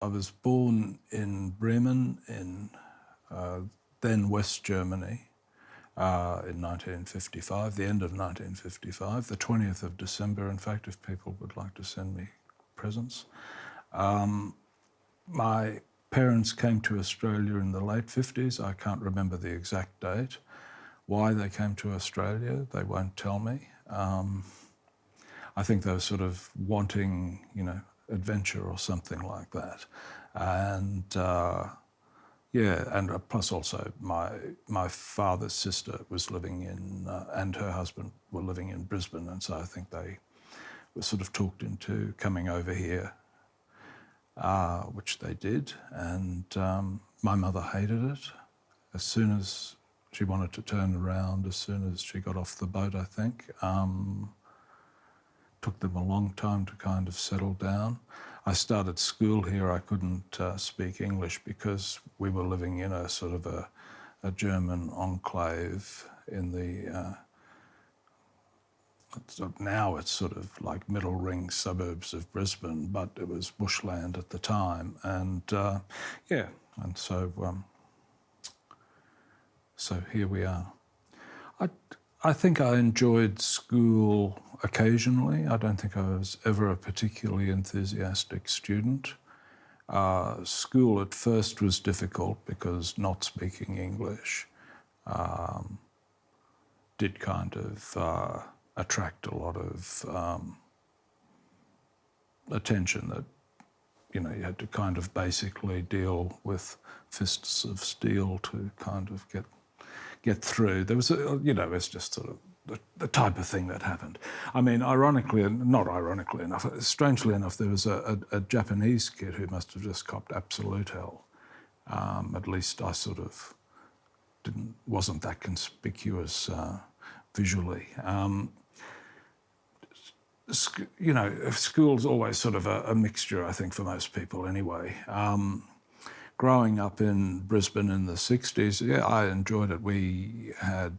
I was born in Bremen in then West Germany in 1955, the end of 1955, the 20th of December, in fact, if people would like to send me presents. My parents came to Australia in the late 50s. I can't remember the exact date. Why they came to Australia, they won't tell me. I think they were sort of wanting, adventure or something like that. And and plus also my father's sister was living in, and her husband were living in Brisbane, and so I think they were sort of talked into coming over here, which they did. And my mother hated it. As soon as she wanted to turn around, as soon as she got off the boat, I think. Took them a long time to kind of settle down. I started school here. I couldn't speak English because we were living in a sort of a German enclave in the, now it's sort of like middle ring suburbs of Brisbane, but it was bushland at the time. And and so here we are. I think I enjoyed school occasionally. I don't think I was ever a particularly enthusiastic student. School at first was difficult because not speaking English did kind of attract a lot of attention that, you had to kind of basically deal with fists of steel to kind of get through. There was, it's just sort of the type of thing that happened. I mean, not ironically enough, strangely enough, there was a Japanese kid who must have just copped absolute hell. At least I sort of wasn't that conspicuous visually. School's always sort of a mixture, I think, for most people anyway. Growing up in Brisbane in the 60s, I enjoyed it. We had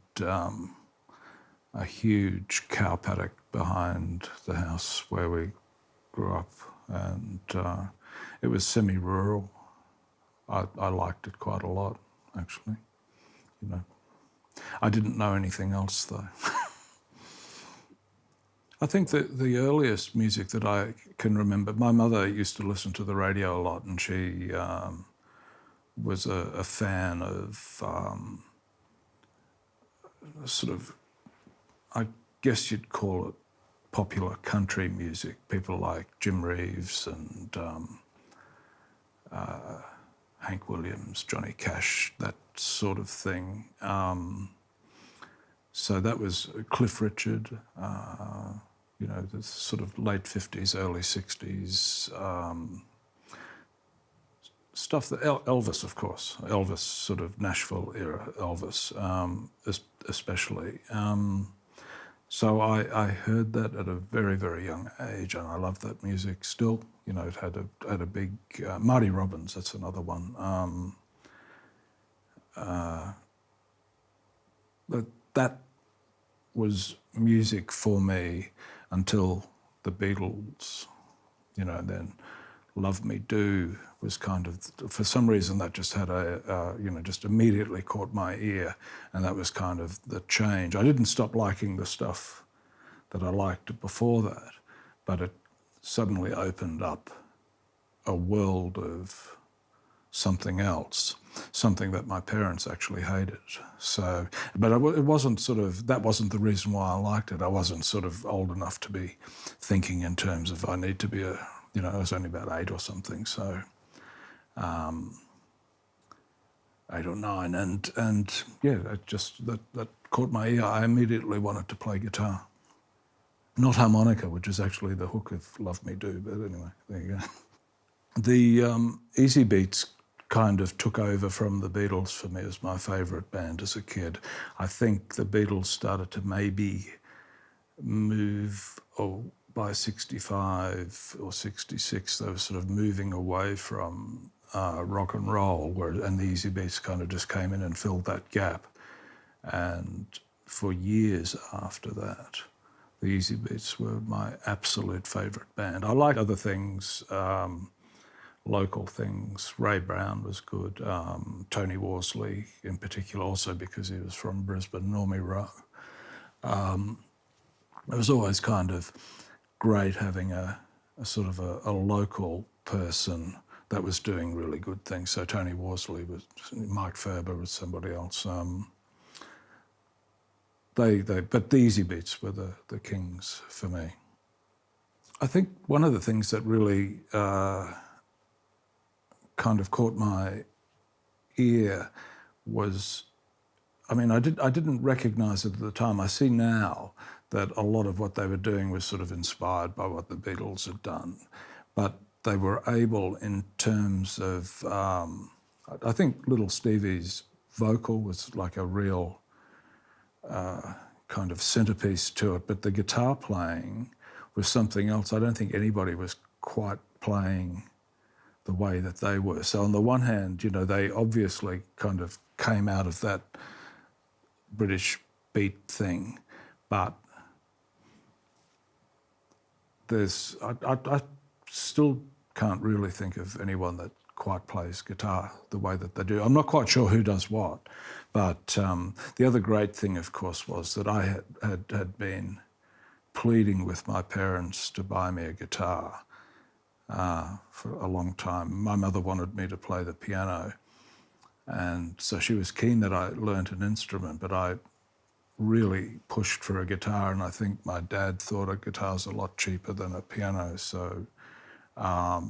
a huge cow paddock behind the house where we grew up, and it was semi-rural. I liked it quite a lot, actually. I didn't know anything else, though. I think that the earliest music that I can remember, my mother used to listen to the radio a lot, and she was a fan of sort of, I guess you'd call it popular country music, people like Jim Reeves and Hank Williams, Johnny Cash, that sort of thing. So that was Cliff Richard, the sort of late 50s, early 60s, stuff that Elvis, of course, Elvis, sort of Nashville era Elvis, especially. So I heard that at a very, very young age, and I love that music still. It had a big Marty Robbins. That's another one. That was music for me until the Beatles. Then Love Me Do was kind of, for some reason, that just had just immediately caught my ear, and that was kind of the change. I didn't stop liking the stuff that I liked before that, but it suddenly opened up a world of something else, something that my parents actually hated. So, but it wasn't sort of, that wasn't the reason why I liked it. I wasn't sort of old enough to be thinking in terms of I need to be I was only about 8 or something, so 8 or 9, and it just that caught my ear. I immediately wanted to play guitar, not harmonica, which is actually the hook of Love Me Do. But anyway, there you go. The Easy Beats kind of took over from the Beatles for me as my favourite band as a kid. I think the Beatles started to maybe move, by 65 or 66, they were sort of moving away from rock and roll, and the Easy Beats kind of just came in and filled that gap. And for years after that, the Easy Beats were my absolute favourite band. I like other things local things. Ray Brown was good. Tony Worsley in particular, also because he was from Brisbane. Normie Rowe. It was always kind of great having a sort of a local person that was doing really good things. So Tony Worsley was, Mike Ferber was somebody else. But the Easy Beats were the kings for me. I think one of the things that really kind of caught my ear was, I mean, I didn't recognise it at the time. I see now that a lot of what they were doing was sort of inspired by what the Beatles had done, but they were able, in terms of, I think Little Stevie's vocal was like a real kind of centrepiece to it, but the guitar playing was something else. I don't think anybody was quite playing the way that they were. So on the one hand, you know, they obviously kind of came out of that British beat thing, but I still can't really think of anyone that quite plays guitar the way that they do. I'm not quite sure who does what, but the other great thing, of course, was that I had been pleading with my parents to buy me a guitar for a long time. My mother wanted me to play the piano, and so she was keen that I learnt an instrument, but I really pushed for a guitar, and I think my dad thought a guitar's a lot cheaper than a piano, so I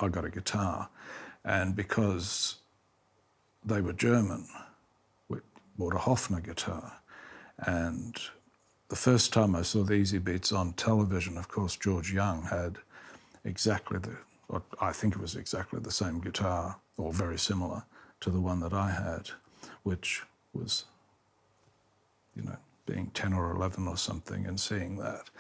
got a guitar. And because they were German, we bought a Hofner guitar. And the first time I saw the Easy Beats on television, of course, George Young had what I think it was exactly the same guitar, or very similar to the one that I had, which was, you know, being 10 or 11 or something and seeing that.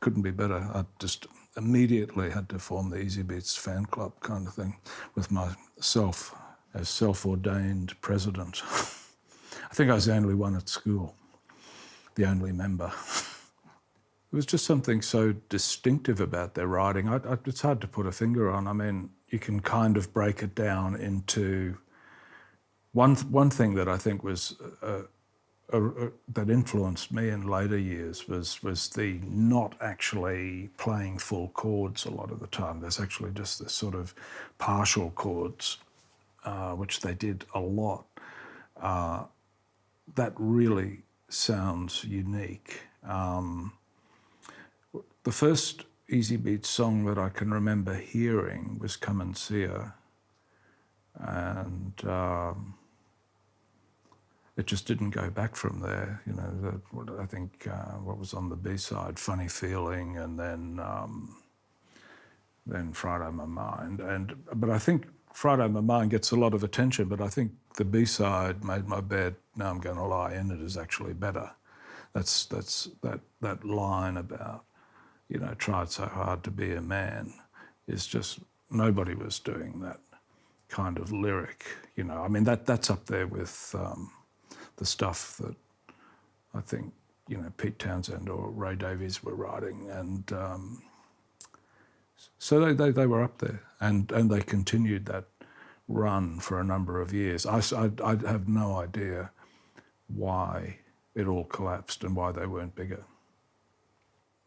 Couldn't be better. I just immediately had to form the Easy Beats fan club kind of thing with myself as self-ordained president. I think I was the only one at school, the only member. It was just something so distinctive about their writing. It's hard to put a finger on. I mean, you can kind of break it down into one thing that I think was that influenced me in later years was the not actually playing full chords a lot of the time. There's actually just this sort of partial chords, which they did a lot. That really sounds unique. The first Easy Beats song that I can remember hearing was Come and See Her, and it just didn't go back from there. You know, I think what was on the B-side, Funny Feeling, and then Friday My Mind. But I think Friday My Mind gets a lot of attention, but I think the B-side, Made My Bed, Now I'm Gonna Lie in It, is actually better. That's that line about, you know, tried so hard to be a man, is just, nobody was doing that kind of lyric, you know. I mean, that's up there with the stuff that I think, you know, Pete Townsend or Ray Davies were writing, and so they were up there, and they continued that run for a number of years. I have no idea why it all collapsed and why they weren't bigger.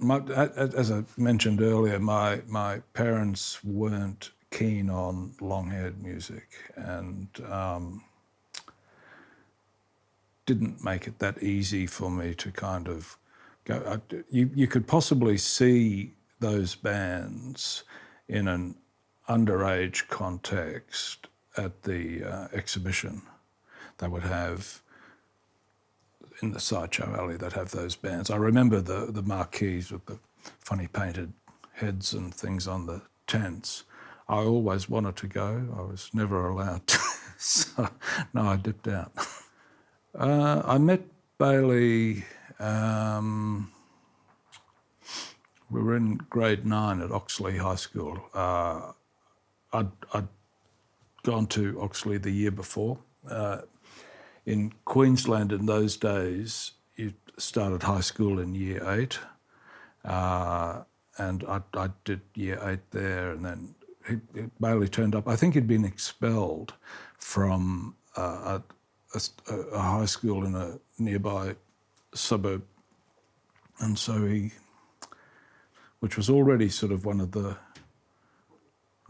As I mentioned earlier, my parents weren't keen on long-haired music, and didn't make it that easy for me to kind of go. You could possibly see those bands in an underage context at the exhibition. They would have, in the Sideshow Alley, they'd have those bands. I remember the marquees with the funny painted heads and things on the tents. I always wanted to go. I was never allowed to. So, no, I dipped out. I met Bailey, we were in grade 9 at Oxley High School. I'd gone to Oxley the year before. In Queensland in those days, you started high school in year 8, and I did year 8 there, and then Bailey turned up. I think he'd been expelled from a high school in a nearby suburb, and so which was already sort of one of the,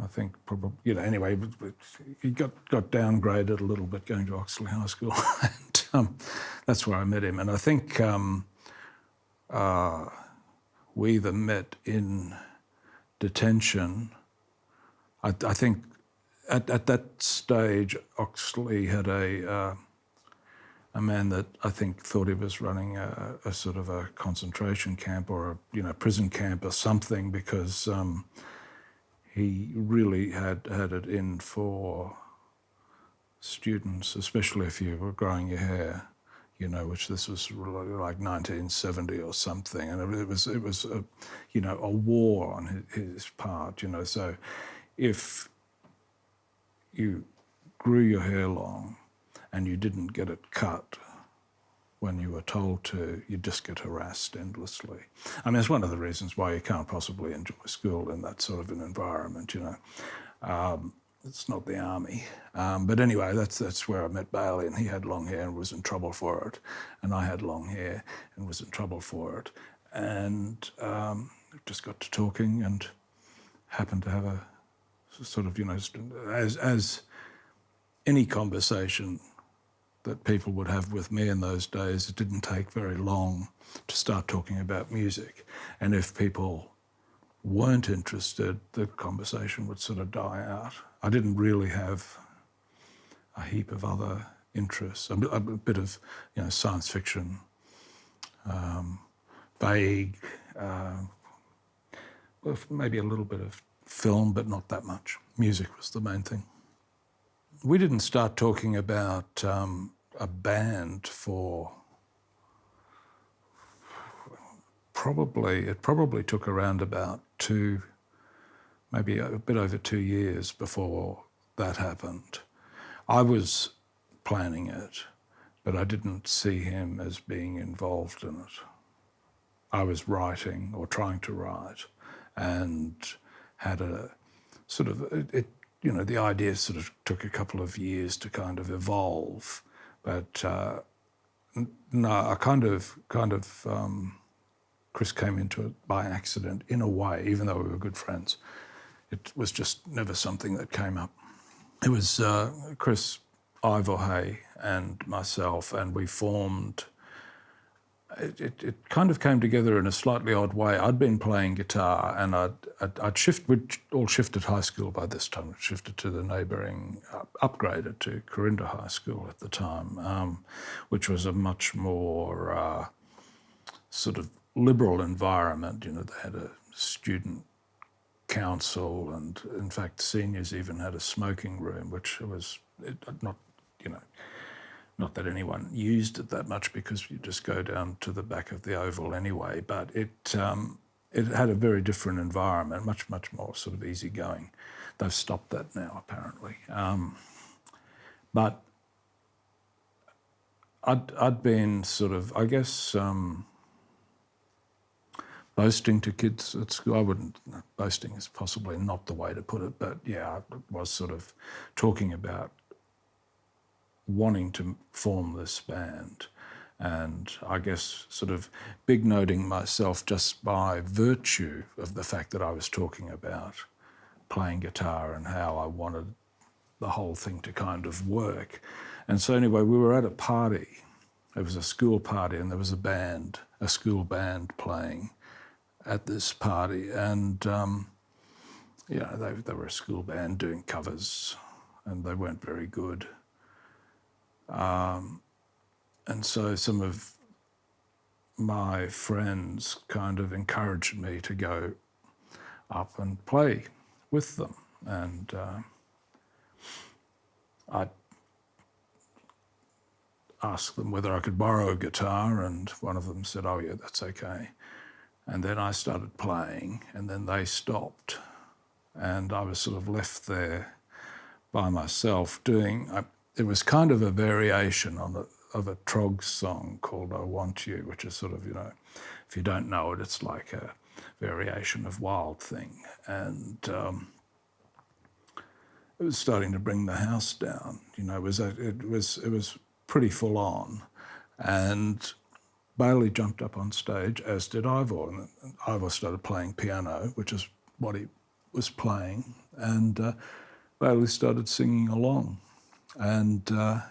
I think probably, anyway, he got downgraded a little bit going to Oxley High School, and that's where I met him. And I think we either met in detention. I think at that stage, Oxley had a man that I think thought he was running a sort of a concentration camp or a prison camp or something, because he really had it in for students, especially if you were growing your hair, which this was like 1970 or something, and it was a war on his part, So if you grew your hair long and you didn't get it cut when you were told to, you just get harassed endlessly. I mean, it's one of the reasons why you can't possibly enjoy school in that sort of an environment, It's not the army. But anyway, that's where I met Bailey, and he had long hair and was in trouble for it. And I had long hair and was in trouble for it. And just got to talking and happened to have a sort of, as any conversation that people would have with me in those days, it didn't take very long to start talking about music. And if people weren't interested, the conversation would sort of die out. I didn't really have a heap of other interests, a bit of science fiction, vague, maybe a little bit of film, but not that much. Music was the main thing. We didn't start talking about a band for it probably took around about maybe a bit over 2 years before that happened. I was planning it, but I didn't see him as being involved in it. I was writing or trying to write, and had a sort of, the idea sort of took a couple of years to kind of evolve, but no, I kind of Chris came into it by accident in a way, even though we were good friends. It was just never something that came up. It was Chris, Ivor Hay and myself, and we formed, it kind of came together in a slightly odd way. I'd been playing guitar, and we'd all shifted high school by this time. We'd shifted to the neighbouring, upgraded to Corinda High School at the time, which was a much more sort of liberal environment. They had a student council, and in fact seniors even had a smoking room, which was not that anyone used it that much, because you just go down to the back of the Oval anyway, but it had a very different environment, much more sort of easygoing. They've stopped that now, apparently. But I'd been sort of, I guess, boasting to kids at school. Boasting is possibly not the way to put it, but yeah, I was sort of talking about wanting to form this band, and I guess sort of big noting myself just by virtue of the fact that I was talking about playing guitar and how I wanted the whole thing to kind of work. And so anyway, we were at a party. It was a school party, and there was a school band playing at this party, and they were a school band doing covers, and they weren't very good. And so some of my friends kind of encouraged me to go up and play with them. And I asked them whether I could borrow a guitar, and one of them said, "Oh yeah, that's okay." And then I started playing, and then they stopped, and I was sort of left there by myself doing. It was kind of a variation of a Troggs song called "I Want You," which is sort of, if you don't know it, it's like a variation of Wild Thing. And it was starting to bring the house down. You know, it was pretty full on, and Bailey jumped up on stage, as did Ivor, and Ivor started playing piano, which is what he was playing, and Bailey started singing along, and I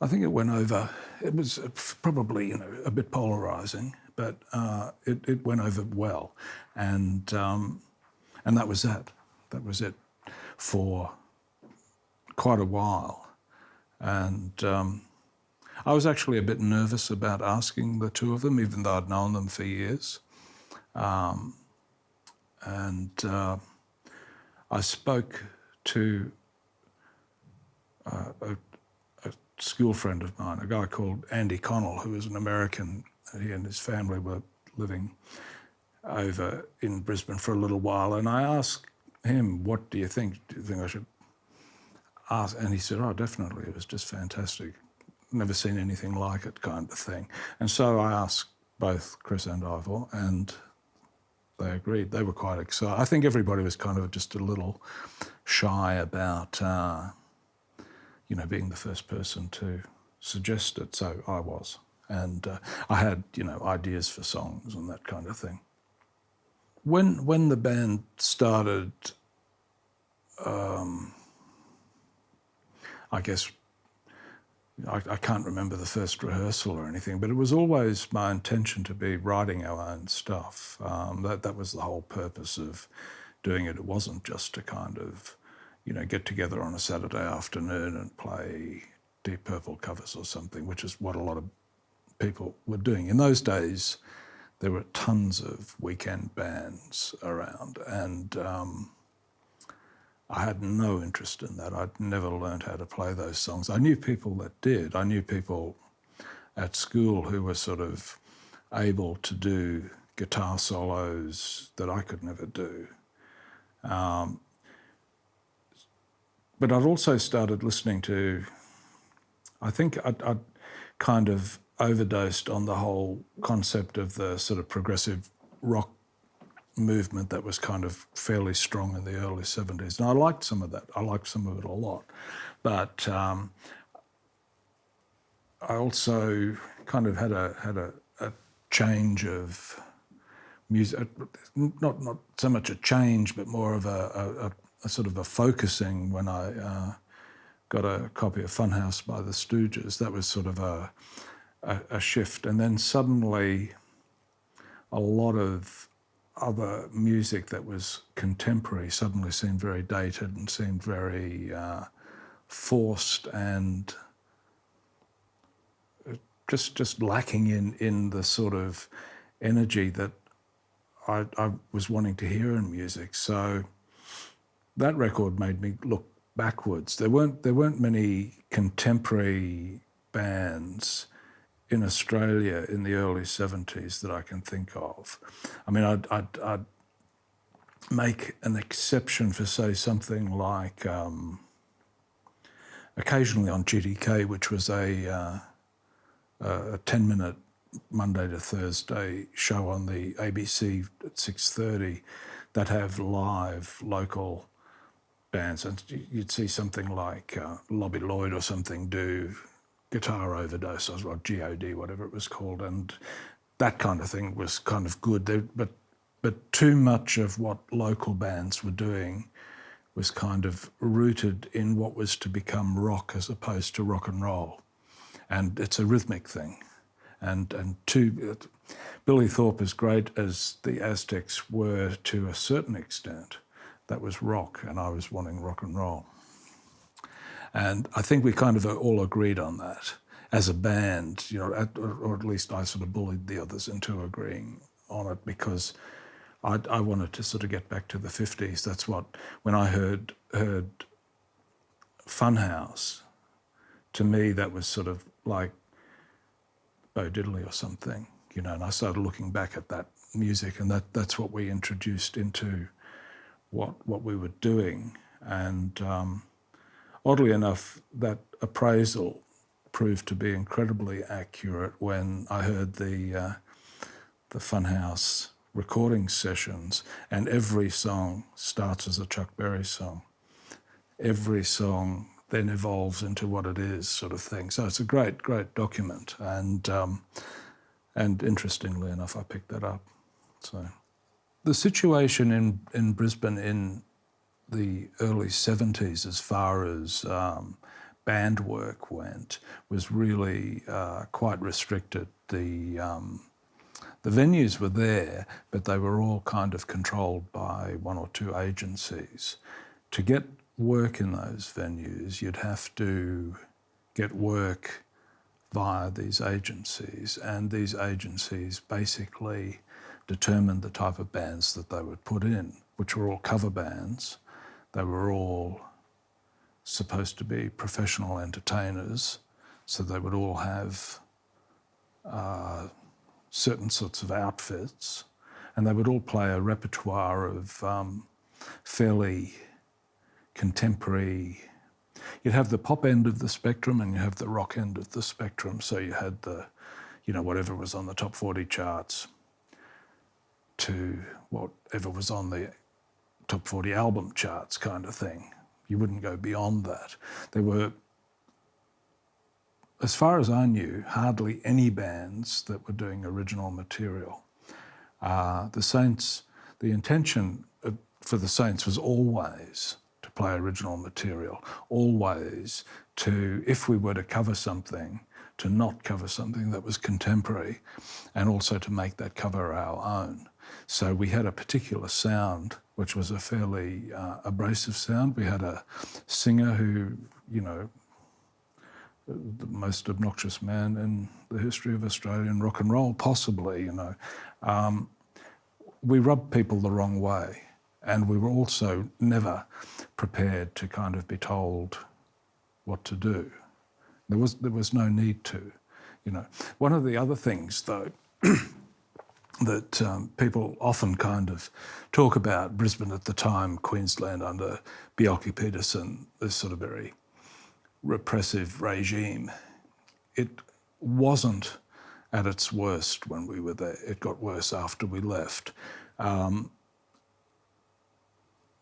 think it went over. It was probably, you know, a bit polarising, but it went over well, and that was that. That was it for quite a while, and I was actually a bit nervous about asking the two of them, even though I'd known them for years, and I spoke to a school friend of mine, a guy called Andy Connell, who was an American. He and his family were living over in Brisbane for a little while, and I asked him, "What do you think? Do you think I should ask?" And he said, "Oh, definitely. It was just fantastic. Never seen anything like it," kind of thing. And so I asked both Chris and Ivor, and they agreed. They were quite excited. I think everybody was kind of just a little shy about, you know, being the first person to suggest it. So I was. And I had, you know, ideas for songs and that kind of thing. When the band started, I guess, I can't remember the first rehearsal or anything, but it was always my intention to be writing our own stuff. That was the whole purpose of doing it. It wasn't just to kind of, you know, get together on a Saturday afternoon and play Deep Purple covers or something, which is what a lot of people were doing. In those days, there were tons of weekend bands around, and I had no interest in that. I'd never learned how to play those songs. I knew people that did. I knew people at school who were sort of able to do guitar solos that I could never do. But I'd also started listening to, I think I'd kind of overdosed on the whole concept of the sort of progressive rock movement that was kind of fairly strong in the early 70s. And I liked some of that. I liked some of it a lot. But I also kind of had a change of music, not so much a change, but more of a sort of a focusing when I got a copy of Funhouse by the Stooges. That was sort of a shift. And then suddenly a lot of other music that was contemporary suddenly seemed very dated and seemed very forced and just lacking in the sort of energy that I was wanting to hear in music. So that record made me look backwards. There weren't many contemporary bands in Australia in the early 70s that I can think of. I mean, I'd make an exception for, say, something like occasionally on GTK, which was a 10-minute Monday to Thursday show on the ABC at 6:30 that have live local bands. And you'd see something like Lobby Lloyd or something do Guitar Overdose, or GOD, whatever it was called, and that kind of thing was kind of good. But too much of what local bands were doing was kind of rooted in what was to become rock as opposed to rock and roll. And it's a rhythmic thing. And Billy Thorpe, as great as the Aztecs were to a certain extent, that was rock, and I was wanting rock and roll. And I think we kind of all agreed on that as a band, you know, or at least I sort of bullied the others into agreeing on it, because I wanted to sort of get back to the 50s. That's what, when I heard Funhouse, to me that was sort of like Bo Diddley or something, you know, and I started looking back at that music, and that's what we introduced into what we were doing. And oddly enough, that appraisal proved to be incredibly accurate when I heard the Funhouse recording sessions, and every song starts as a Chuck Berry song. every song then evolves into what it is, sort of thing. So it's a great, great document, and interestingly enough, I picked that up. So the situation in Brisbane in the early 70s, as far as band work went, was really quite restricted. The venues were there, but they were all kind of controlled by one or two agencies. To get work in those venues, you'd have to get work via these agencies, and these agencies basically determined the type of bands that they would put in, which were all cover bands. They were all supposed to be professional entertainers, so they would all have certain sorts of outfits, and they would all play a repertoire of fairly contemporary. You'd have the pop end of the spectrum and you have the rock end of the spectrum. So you had the, whatever was on the top 40 charts to whatever was on the top 40 album charts kind of thing. You wouldn't go beyond that. There were, as far as I knew, hardly any bands that were doing original material. The Saints, the intention for the Saints was always to play original material, always to, if we were to cover something, to not cover something that was contemporary, and also to make that cover our own. So we had a particular sound, which was a fairly abrasive sound. We had a singer who, the most obnoxious man in the history of Australian rock and roll, possibly, We rubbed people the wrong way, and we were also never prepared to kind of be told what to do. There was no need to, One of the other things, though, that people often kind of talk about Brisbane at the time, Queensland under Bjelke-Petersen, this sort of very repressive regime, it wasn't at its worst when we were there. It got worse after we left.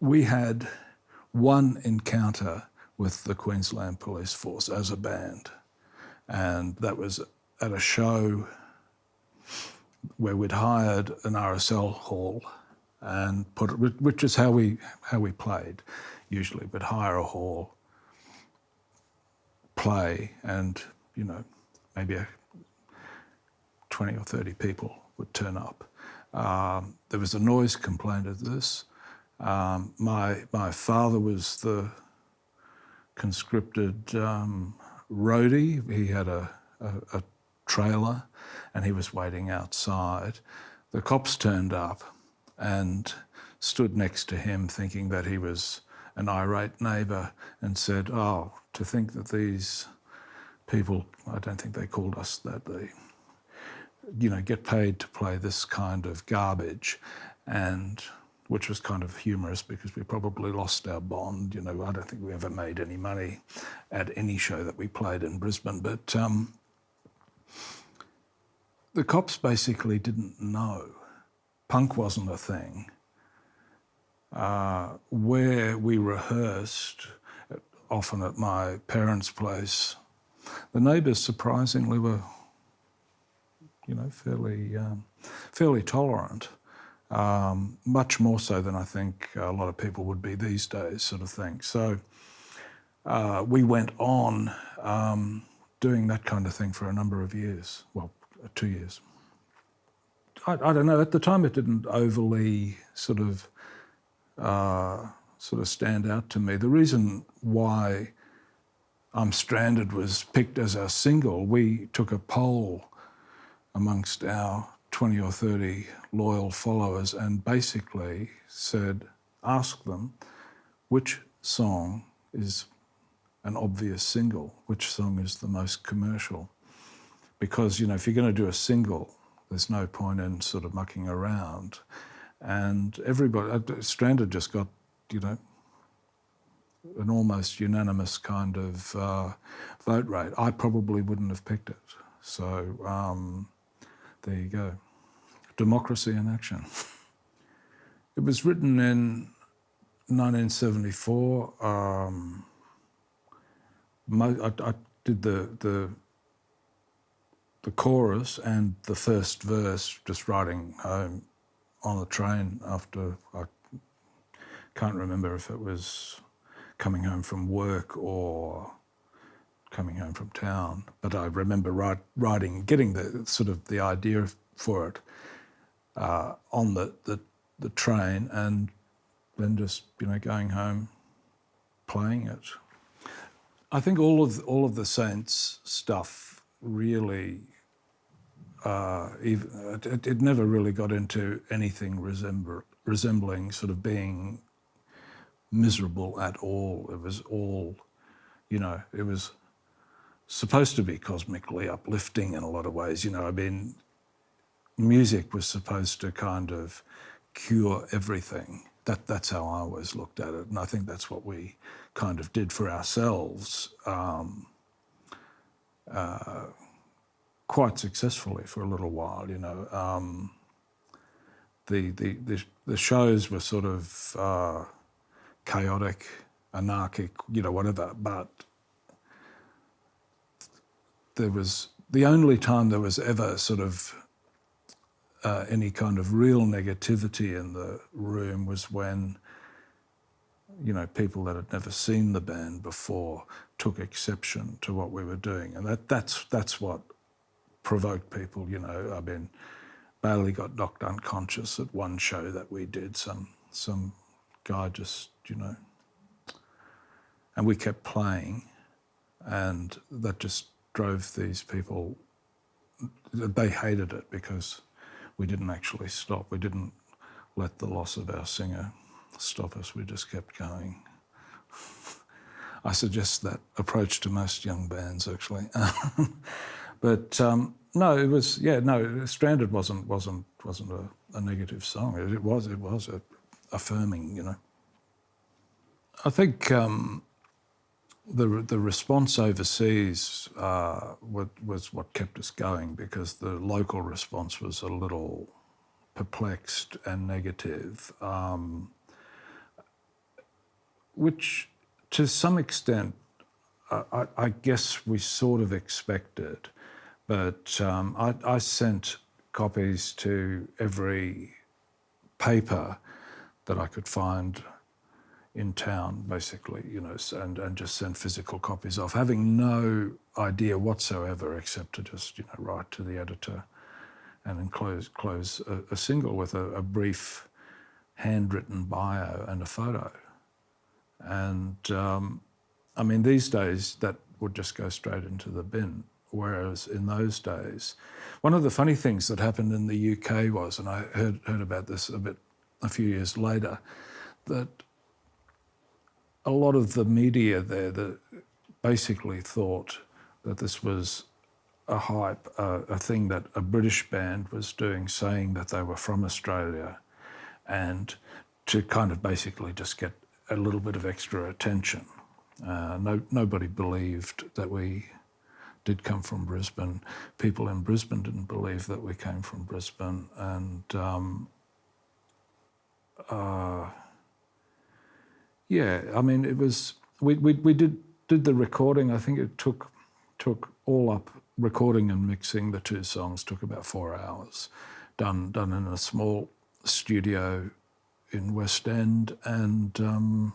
We had one encounter with the Queensland Police Force as a band, and that was at a show where we'd hired an RSL hall and which is how we played. Usually we'd hire a hall, play, and maybe 20 or 30 people would turn up. There was a noise complaint of this. My father was the conscripted roadie. He had a trailer and he was waiting outside. The cops turned up and stood next to him thinking that he was an irate neighbour and said, "Oh, to think that these people," I don't think they called us that, they, get paid to play this kind of garbage, and which was kind of humorous because we probably lost our bond. I don't think we ever made any money at any show that we played in Brisbane, but the cops basically didn't know. Punk wasn't a thing. Where we rehearsed, often at my parents' place, the neighbours surprisingly were, fairly tolerant. Much more so than I think a lot of people would be these days, sort of thing. So we went on doing that kind of thing for a number of years. Well, 2 years. I don't know. At the time, it didn't overly sort of stand out to me. The reason why I'm Stranded was picked as our single, we took a poll amongst our 20 or 30 loyal followers and basically asked them which song is an obvious single, which song is the most commercial. Because, if you're going to do a single, there's no point in sort of mucking around. And everybody, Stranded just got, an almost unanimous kind of vote rate. I probably wouldn't have picked it. So there you go. Democracy in action. It was written in 1974, I did the chorus and the first verse just riding home on the train after, I can't remember if it was coming home from work or coming home from town, but I remember getting the sort of the idea for it on the train, and then just going home, playing it. I think all of the Saints stuff really, it never really got into anything resembling sort of being miserable at all. It was all, it was supposed to be cosmically uplifting in a lot of ways. I mean, music was supposed to kind of cure everything. That's how I always looked at it, and I think that's what we kind of did for ourselves quite successfully for a little while. The shows were sort of chaotic, anarchic, whatever, but there was the only time there was ever sort of any kind of real negativity in the room was when, people that had never seen the band before took exception to what we were doing, and that's what provoked people. I mean, Bailey got knocked unconscious at one show that we did. Some guy just, and we kept playing, and that just drove these people. They hated it because we didn't actually stop. We didn't let the loss of our singer stop us. We just kept going. I suggest that approach to most young bands, actually. But no, it was, Stranded wasn't a negative song. It was affirming, I think the response overseas was what kept us going, because the local response was a little perplexed and negative, which to some extent I guess we sort of expected, but I sent copies to every paper that I could find in town, basically, and just send physical copies off, having no idea whatsoever except to just, write to the editor and enclose a single with a brief handwritten bio and a photo. And I mean, these days that would just go straight into the bin, whereas in those days, one of the funny things that happened in the UK was, and I heard about this a few years later, that a lot of the media there that basically thought that this was a hype, a thing that a British band was doing, saying that they were from Australia, and to kind of basically just get a little bit of extra attention. Nobody believed that we did come from Brisbane. People in Brisbane didn't believe that we came from Brisbane, and I mean, it was, we did the recording. I think it took all up, recording and mixing the two songs took about 4 hours, done in a small studio in West End, and the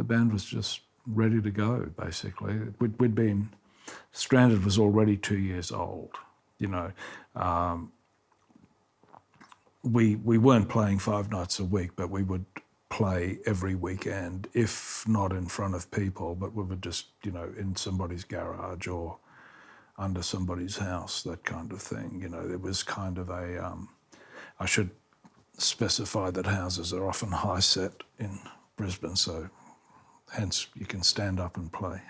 band was just ready to go. Basically, we'd been, Stranded was already 2 years old. We weren't playing 5 nights a week, but we would play every weekend, if not in front of people, but we would just, in somebody's garage or under somebody's house, that kind of thing. It was kind of a, I should specify that houses are often high set in Brisbane, so hence you can stand up and play.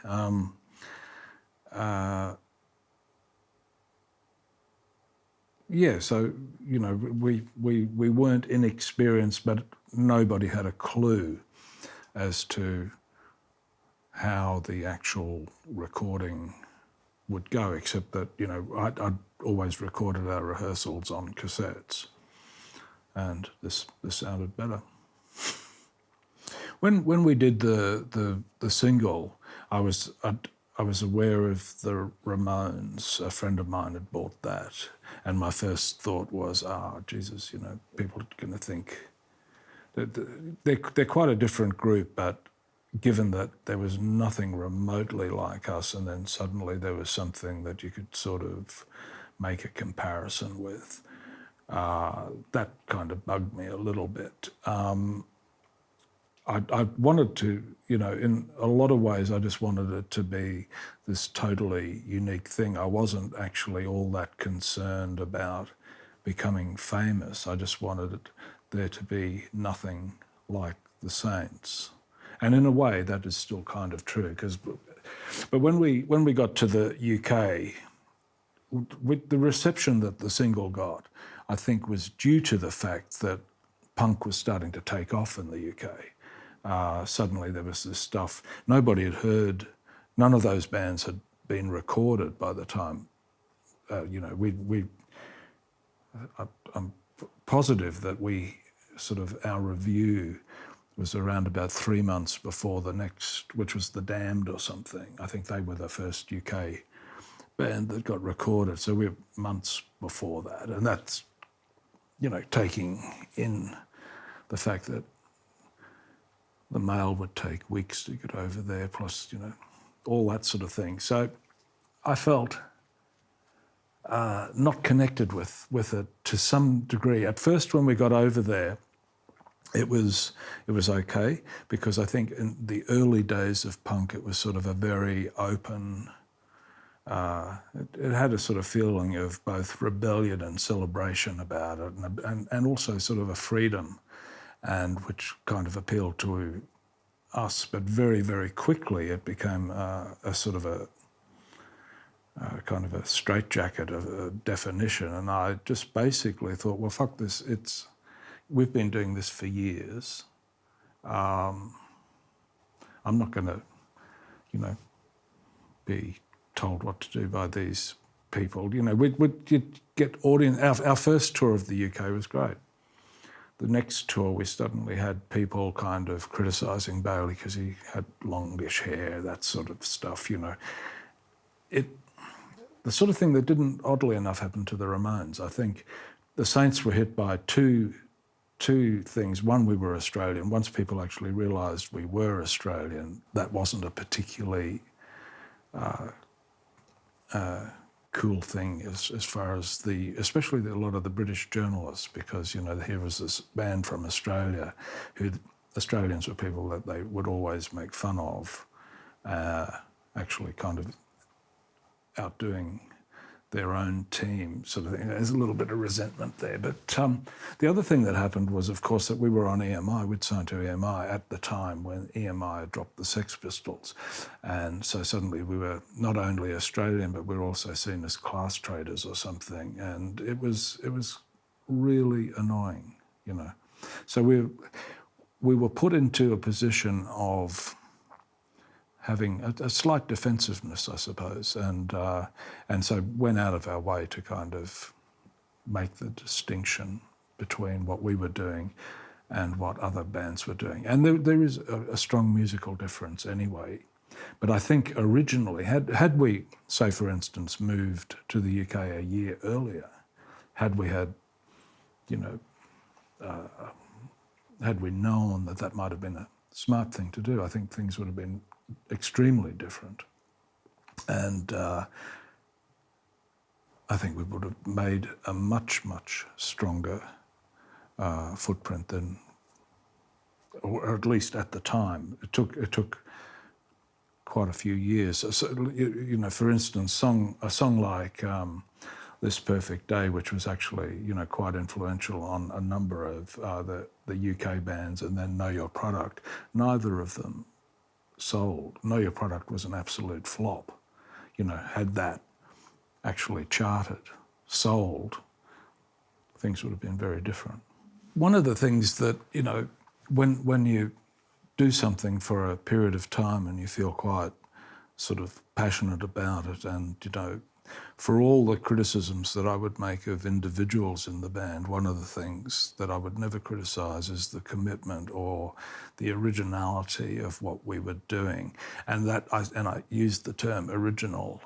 So, we weren't inexperienced, but nobody had a clue as to how the actual recording would go, except that, I'd always recorded our rehearsals on cassettes, and this sounded better. When we did the single, I was aware of the Ramones. A friend of mine had bought that, and my first thought was, Jesus, people are going to think that they're quite a different group, but given that there was nothing remotely like us, and then suddenly there was something that you could sort of make a comparison with, that kind of bugged me a little bit. I wanted to, in a lot of ways, I just wanted it to be this totally unique thing. I wasn't actually all that concerned about becoming famous. I just wanted there to be nothing like the Saints. And in a way, that is still kind of true. But when we got to the UK, with the reception that the single got, I think was due to the fact that punk was starting to take off in the UK. Suddenly there was this stuff. Nobody had heard, none of those bands had been recorded by the time, I'm positive that our review was around about 3 months before the next, which was The Damned or something. I think they were the first UK band that got recorded. So we're months before that. And that's, taking in the fact that the mail would take weeks to get over there, plus, all that sort of thing. So I felt not connected with it to some degree. At first, when we got over there, it was okay, because I think in the early days of punk, it was sort of a very open, it had a sort of feeling of both rebellion and celebration about it, and also sort of a freedom, and which kind of appealed to us. But very, very quickly it became a sort of a kind of a straitjacket of a definition, and I just basically thought, well, fuck this, we've been doing this for years. I'm not going to, be told what to do by these people. We'd get audience. Our first tour of the UK was great. The next tour, we suddenly had people kind of criticising Bailey because he had longish hair, that sort of stuff. The sort of thing that didn't, oddly enough, happen to the Ramones. I think the Saints were hit by two things. One, we were Australian. Once people actually realised we were Australian, that wasn't a particularly cool thing as far as especially a lot of the British journalists, because, here was this band from Australia who Australians were people that they would always make fun of, actually kind of outdoing their own team, sort of thing. There's a little bit of resentment there. But the other thing that happened was, of course, that we were on EMI. We'd signed to EMI at the time when EMI had dropped the Sex Pistols. And so suddenly we were not only Australian, but we were also seen as class traders or something. And it was really annoying, So we were put into a position of having a slight defensiveness, I suppose, and so went out of our way to kind of make the distinction between what we were doing and what other bands were doing. And there is a strong musical difference anyway. But I think originally, had we, say for instance, moved to the UK a year earlier, had we had, had we known that might have been a smart thing to do, I think things would have been extremely different, and I think we would have made a much, much stronger footprint than, or at least at the time. It took quite a few years. So, for instance, a song like This Perfect Day, which was actually, quite influential on a number of the UK bands, and then Know Your Product, neither of them sold. Know Your Product was an absolute flop. Had that actually charted, sold, things would have been very different. One of the things that, when you do something for a period of time and you feel quite sort of passionate about it, and, for all the criticisms that I would make of individuals in the band, one of the things that I would never criticise is the commitment or the originality of what we were doing. And I used the term original,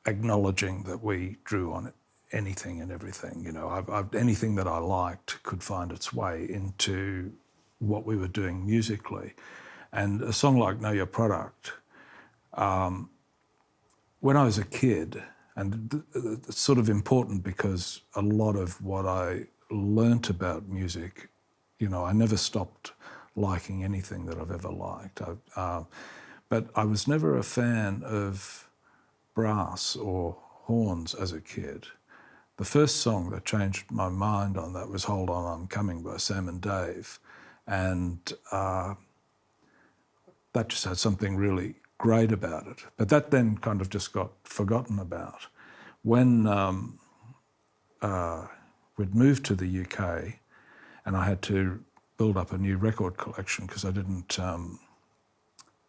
acknowledging that we drew on anything and everything. You know, anything that I liked could find its way into what we were doing musically. And a song like Know Your Product, when I was a kid, and it's sort of important because a lot of what I learnt about music, you know, I never stopped liking anything that I've ever liked. But I was never a fan of brass or horns as a kid. The first song that changed my mind on that was Hold On, I'm Coming by Sam and Dave. And that just had something really great about it. But that then kind of just got forgotten about. When we'd moved to the UK and I had to build up a new record collection because I didn't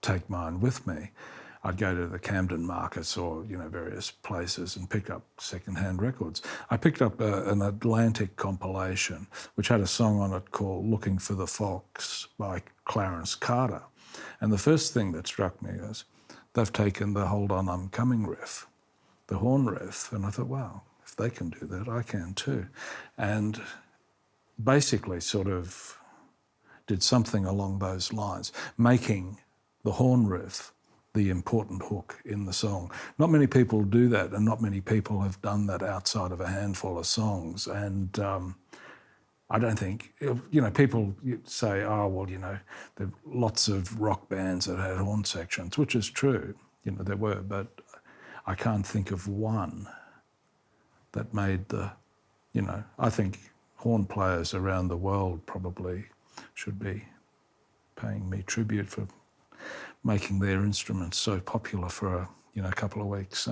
take mine with me, I'd go to the Camden markets or, you know, various places and pick up secondhand records. I picked up an Atlantic compilation which had a song on it called Looking for the Fox by Clarence Carter. And the first thing that struck me was they've taken the Hold On, I'm Coming riff, the horn riff, and I thought, wow, if they can do that, I can too. And basically sort of did something along those lines, making the horn riff the important hook in the song. Not many people do that, and not many people have done that outside of a handful of songs. And I don't think, you know, people say, oh, well, you know, there are lots of rock bands that had horn sections, which is true, you know, there were, but I can't think of one that made the, you know, I think horn players around the world probably should be paying me tribute for making their instruments so popular for a couple of weeks.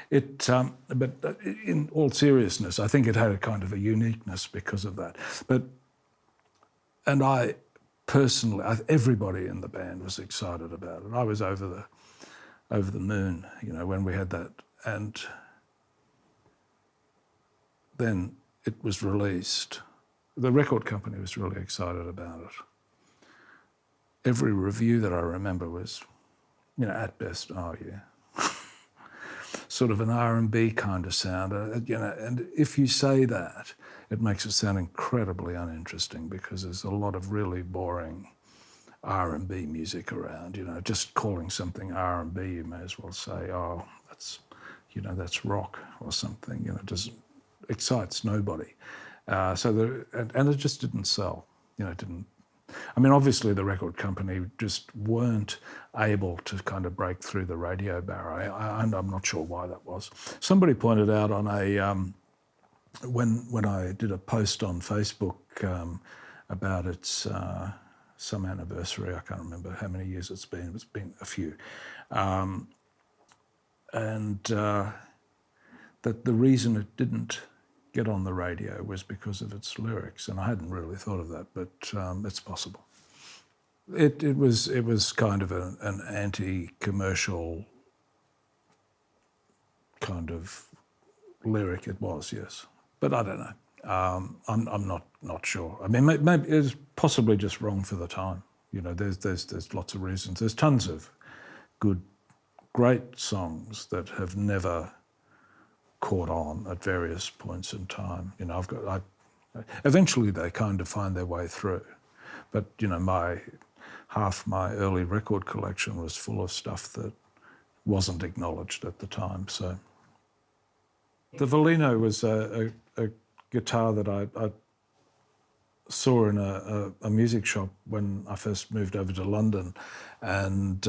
But in all seriousness, I think it had a kind of a uniqueness because of that. And I personally, everybody in the band was excited about it. I was over the moon, you know, when we had that. And then it was released. The record company was really excited about it. Every review that I remember was, you know, at best, oh yeah. Sort of an R&B kind of sound, you know, and if you say that, it makes it sound incredibly uninteresting because there's a lot of really boring R&B music around, you know. Just calling something R&B, you may as well say, oh, that's rock or something, you know, it just excites nobody. And it just didn't sell, you know, it didn't. I mean, obviously the record company just weren't able to kind of break through the radio barrier, and I'm not sure why that was. Somebody pointed out on when I did a post on Facebook about its some anniversary, I can't remember how many years it's been a few, and that the reason it didn't get on the radio was because of its lyrics, and I hadn't really thought of that, but it's possible. It was kind of an anti-commercial kind of lyric. It was, yes, but I don't know. I'm not sure. I mean, maybe it was possibly just wrong for the time. You know, there's lots of reasons. There's tons of good, great songs that have never caught on at various points in time. You know, eventually they kind of find their way through. But, you know, half my early record collection was full of stuff that wasn't acknowledged at the time. So the Volino was a guitar that I saw in a music shop when I first moved over to London, and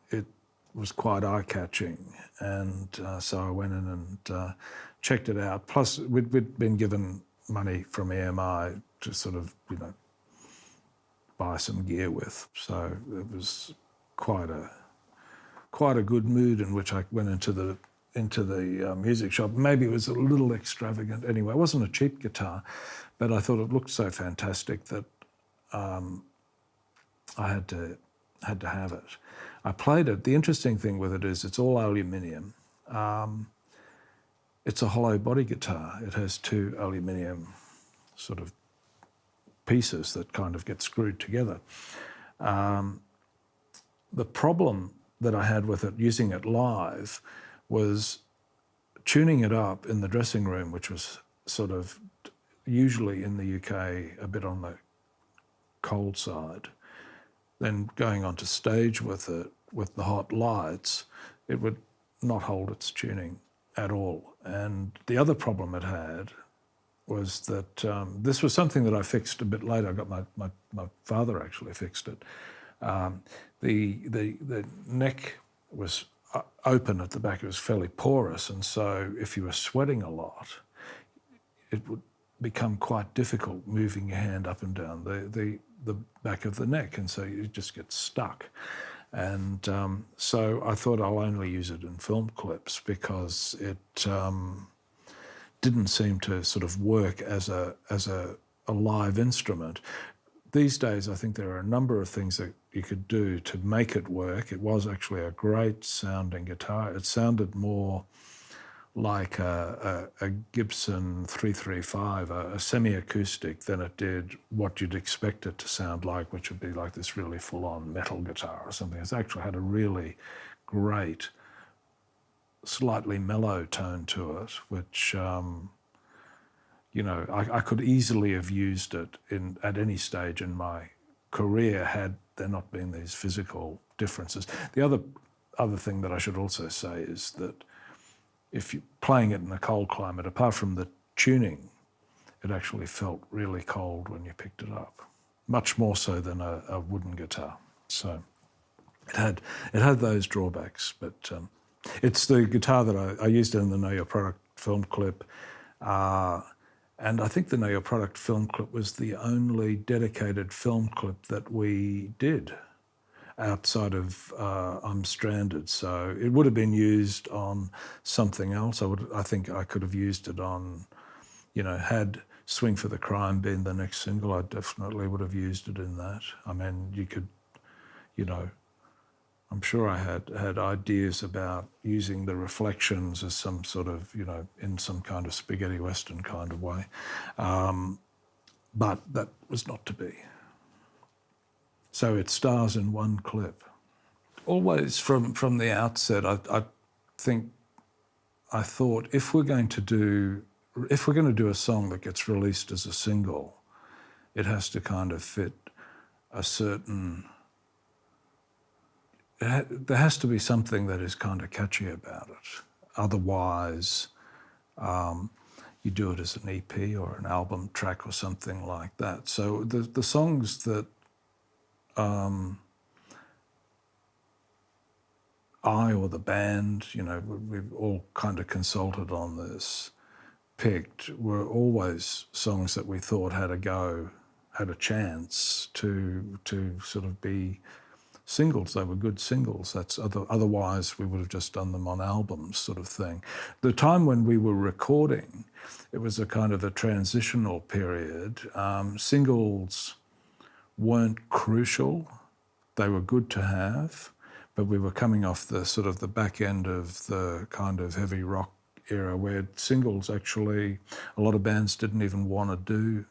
it was quite eye-catching, and so I went in and checked it out. Plus, we'd been given money from EMI to sort of, you know, buy some gear with. So it was quite a good mood in which I went into the music shop. Maybe it was a little extravagant anyway. It wasn't a cheap guitar, but I thought it looked so fantastic that I had to have it. I played it. The interesting thing with it is it's all aluminium. It's a hollow body guitar. It has two aluminium sort of pieces that kind of get screwed together. The problem that I had with it, using it live, was tuning it up in the dressing room, which was sort of usually in the UK a bit on the cold side. Then going onto stage with it, with the hot lights, it would not hold its tuning at all. And the other problem it had was that this was something that I fixed a bit later. I got my father actually fixed it. The neck was open at the back. It was fairly porous, and so if you were sweating a lot, it would become quite difficult moving your hand up and down the back of the neck, and so you just get stuck. And so I thought I'll only use it in film clips because it didn't seem to sort of work as a live instrument. These days, I think there are a number of things that you could do to make it work. It was actually a great sounding guitar. It sounded more like a Gibson 335, a semi-acoustic, than it did what you'd expect it to sound like, which would be like this really full-on metal guitar or something. It's actually had a really great, slightly mellow tone to it, which, you know, I could easily have used it at any stage in my career had there not been these physical differences. The other thing that I should also say is that if you're playing it in a cold climate, apart from the tuning, it actually felt really cold when you picked it up, much more so than a wooden guitar. So it had those drawbacks, but it's the guitar that I used in the Know Your Product film clip, and I think the Know Your Product film clip was the only dedicated film clip that we did outside of I'm Stranded. So it would have been used on something else. I think I could have used it on, you know, had Swing for the Crime been the next single, I definitely would have used it in that. I mean, you could, you know, I'm sure I had ideas about using the reflections as some sort of, you know, in some kind of spaghetti western kind of way. But that was not to be. So it stars in one clip. Always from the outset, I thought if we're going to do a song that gets released as a single, it has to kind of fit a certain. There has to be something that is kind of catchy about it. Otherwise, you do it as an EP or an album track or something like that. So the songs that I or the band, you know, we've all kind of consulted on this, picked, were always songs that we thought had a chance to sort of be singles. They were good singles. Otherwise we would have just done them on albums, sort of thing. The time when we were recording, it was a kind of a transitional period. Singles weren't crucial. They were good to have, but we were coming off the sort of the back end of the kind of heavy rock era where singles actually, a lot of bands didn't even want to do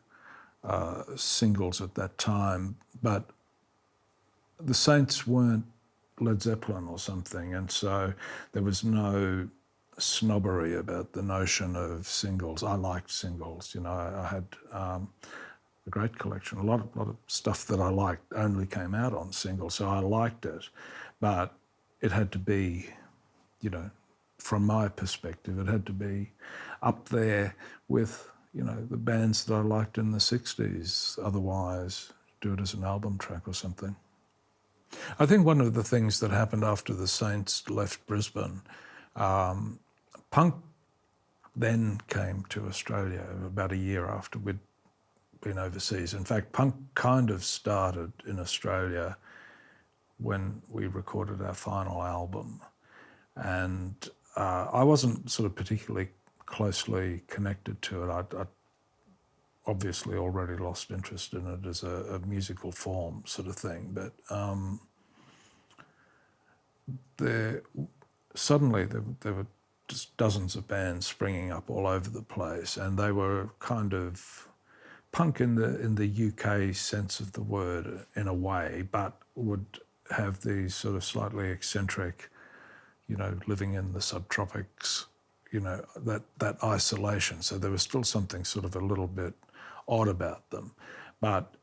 singles at that time. But the Saints weren't Led Zeppelin or something, and so there was no snobbery about the notion of singles. I liked singles, you know. I had a great collection. A lot of stuff that I liked only came out on singles, so I liked it. But it had to be, you know, from my perspective, it had to be up there with, you know, the bands that I liked in the 60s. Otherwise, do it as an album track or something. I think one of the things that happened after the Saints left Brisbane, punk then came to Australia about a year after we'd been overseas. In fact, punk kind of started in Australia when we recorded our final album. And I wasn't sort of particularly closely connected to it. I'd obviously already lost interest in it as a musical form sort of thing. But suddenly there were just dozens of bands springing up all over the place, and they were kind of punk in the UK sense of the word in a way, but would have these sort of slightly eccentric, living in the subtropics, that isolation. So there was still something sort of a little bit odd about them, but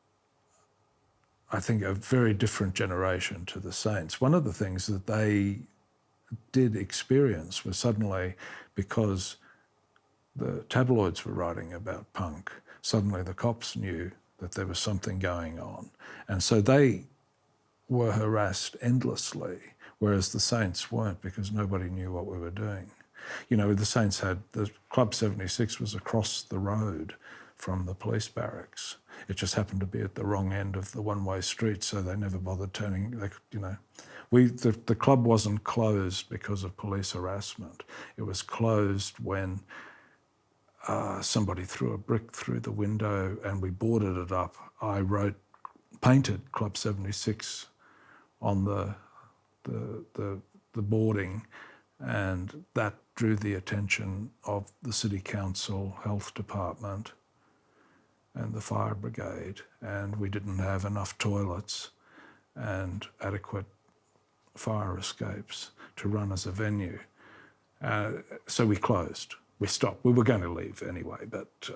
I think a very different generation to the Saints. One of the things that they did experience was suddenly, because the tabloids were writing about punk, suddenly the cops knew that there was something going on. And so they were harassed endlessly, whereas the Saints weren't, because nobody knew what we were doing. The Saints the Club 76 was across the road from the police barracks. It just happened to be at the wrong end of the one-way street, so they never bothered turning. The club wasn't closed because of police harassment. It was closed when somebody threw a brick through the window, and we boarded it up. I painted Club 76 on the boarding, and that drew the attention of the City Council, Health Department, and the fire brigade, and we didn't have enough toilets and adequate fire escapes to run as a venue. So we closed. We stopped. We were going to leave anyway, but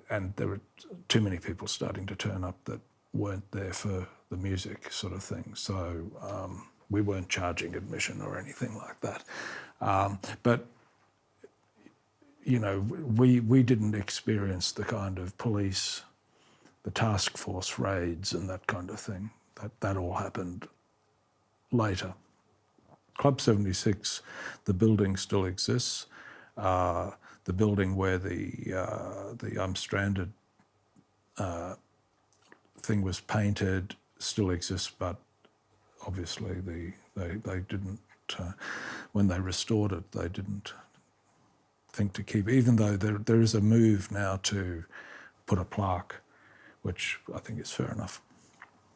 and there were too many people starting to turn up that weren't there for the music sort of thing. So we weren't charging admission or anything like that. But we didn't experience the kind of police, the task force raids and that kind of thing. That all happened later. Club 76, the building still exists. The building where the I'm Stranded thing was painted still exists, but obviously they didn't, when they restored it, they didn't think to keep, even though there is a move now to put a plaque, which I think is fair enough.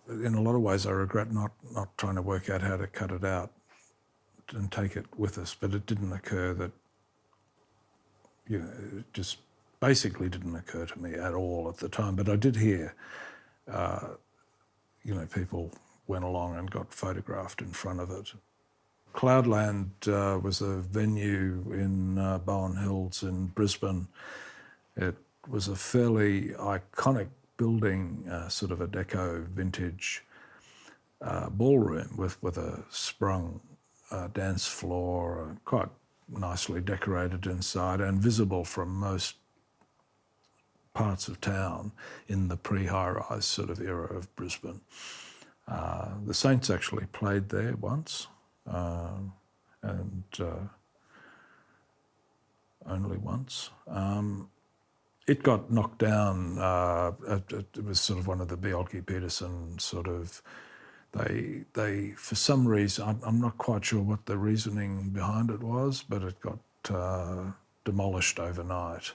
In a lot of ways, I regret not trying to work out how to cut it out and take it with us, but it didn't occur that, it just basically didn't occur to me at all at the time. But I did hear, people went along and got photographed in front of it. Cloudland was a venue in Bowen Hills in Brisbane. It was a fairly iconic building, sort of a deco vintage ballroom with a sprung dance floor, quite nicely decorated inside and visible from most parts of town in the pre-high-rise sort of era of Brisbane. The Saints actually played there once, and only once. It got knocked down. It was sort of one of the Bjelke Peterson sort of. They for some reason, I'm not quite sure what the reasoning behind it was, but it got demolished overnight.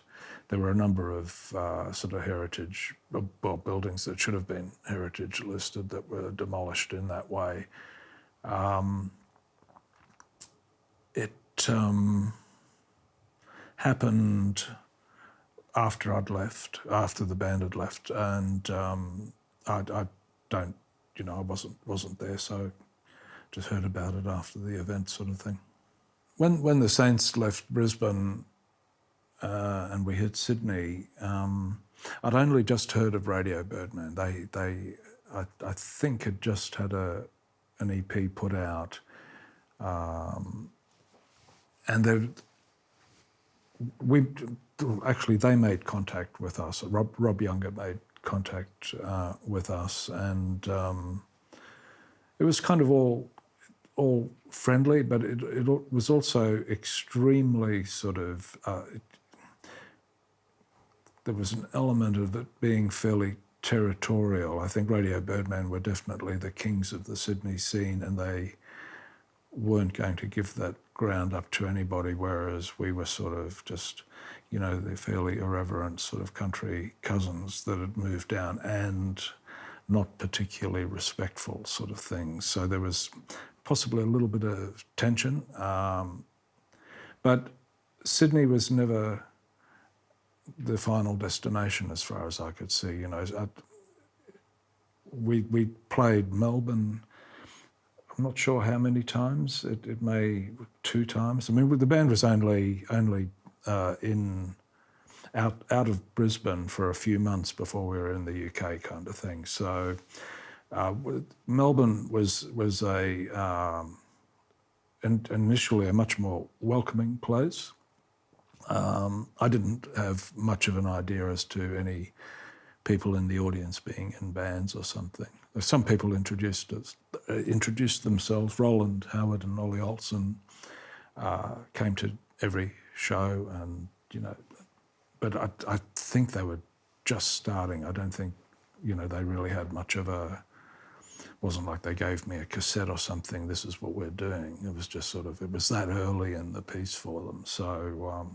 There were a number of sort of heritage, buildings that should have been heritage listed that were demolished in that way. It happened after I'd left, after the band had left, and I don't, I wasn't there, so just heard about it after the event, sort of thing. When the Saints left Brisbane and we hit Sydney, I'd only just heard of Radio Birdman. I think had just had an EP put out, and they made contact with us. Rob Younger made contact with us, and it was kind of all friendly, but it was also extremely sort of. There was an element of it being fairly territorial. I think Radio Birdman were definitely the kings of the Sydney scene, and they weren't going to give that ground up to anybody, whereas we were sort of just, the fairly irreverent sort of country cousins that had moved down and not particularly respectful sort of things. So there was possibly a little bit of tension. But Sydney was never the final destination as far as I could see. You know, we played Melbourne, I'm not sure how many times. It may 2 times. I mean, the band was only out of Brisbane for a few months before we were in the UK, kind of thing. So Melbourne was initially a much more welcoming place. I didn't have much of an idea as to any people in the audience being in bands or something. Some people introduced themselves. Roland Howard and Ollie Olsen came to every show, and you know, but I think they were just starting. I don't think, you know, they really had much of a. Wasn't like they gave me a cassette or something. This is what we're doing. It was just sort of. It was that early in the piece for them. So,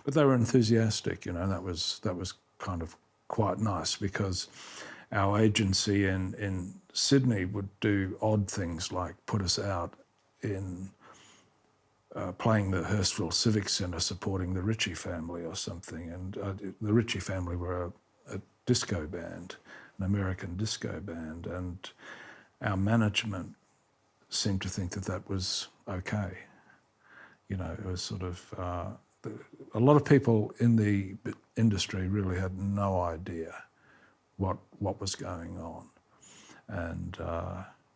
but they were enthusiastic. You know, that was kind of quite nice, because our agency in Sydney would do odd things like put us out in playing the Hurstville Civic Centre supporting the Ritchie family or something. And the Ritchie family were a disco band, an American disco band, and our management seemed to think that that was okay. You know, it was sort of, a lot of people in the industry really had no idea what was going on. And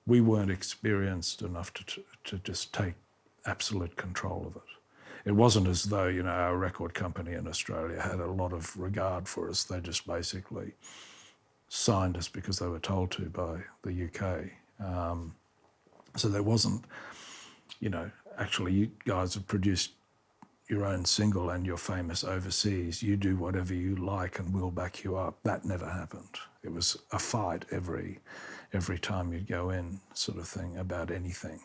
we weren't experienced enough to just take absolute control of it. It wasn't as though, you know, our record company in Australia had a lot of regard for us. They just basically signed us because they were told to by the UK. So there wasn't, you know, actually you guys have produced your own single and you're famous overseas. You do whatever you like and we'll back you up. That never happened. It was a fight every time you'd go in, sort of thing, about anything.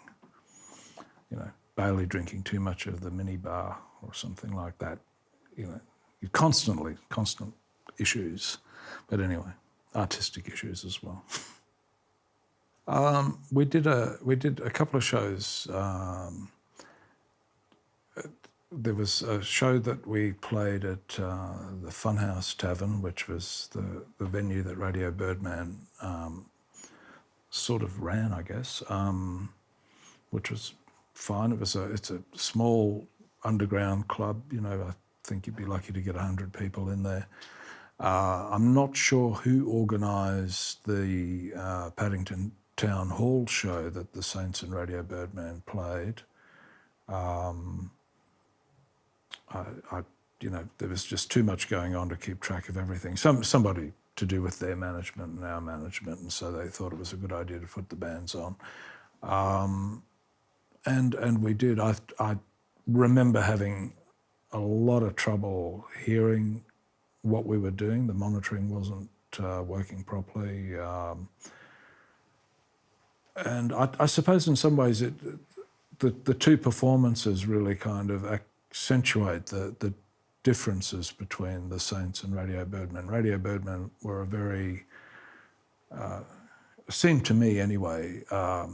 You know, Bailey drinking too much of the minibar or something like that. You know, constant issues. But anyway, artistic issues as well. We did a couple of shows. There was a show that we played at the Funhouse Tavern, which was the venue that Radio Birdman sort of ran, I guess, which was fine. It's a small underground club. You know, I think you'd be lucky to get 100 people in there. I'm not sure who organised the Paddington Town Hall show that the Saints and Radio Birdman played. You know, there was just too much going on to keep track of everything. Somebody to do with their management and our management, and so they thought it was a good idea to put the bands on. And we did. I remember having a lot of trouble hearing what we were doing. The monitoring wasn't working properly. And I suppose in some ways the two performances really kind of accentuate the differences between the Saints and Radio Birdman. Radio Birdman were a very, seemed to me anyway, a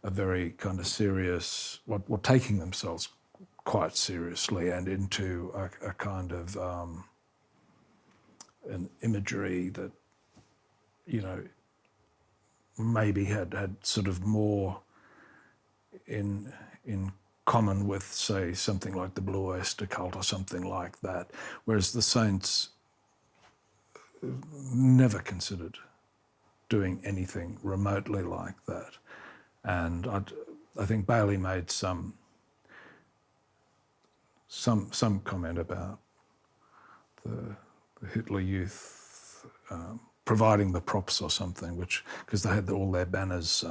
very kind of serious, what taking themselves quite seriously and into a kind of an imagery that, you know, maybe had sort of more in common with, say, something like the Blue Oyster Cult or something like that, whereas the Saints never considered doing anything remotely like that. And I think Bailey made some comment about the Hitler Youth providing the props or something, because they had all their banners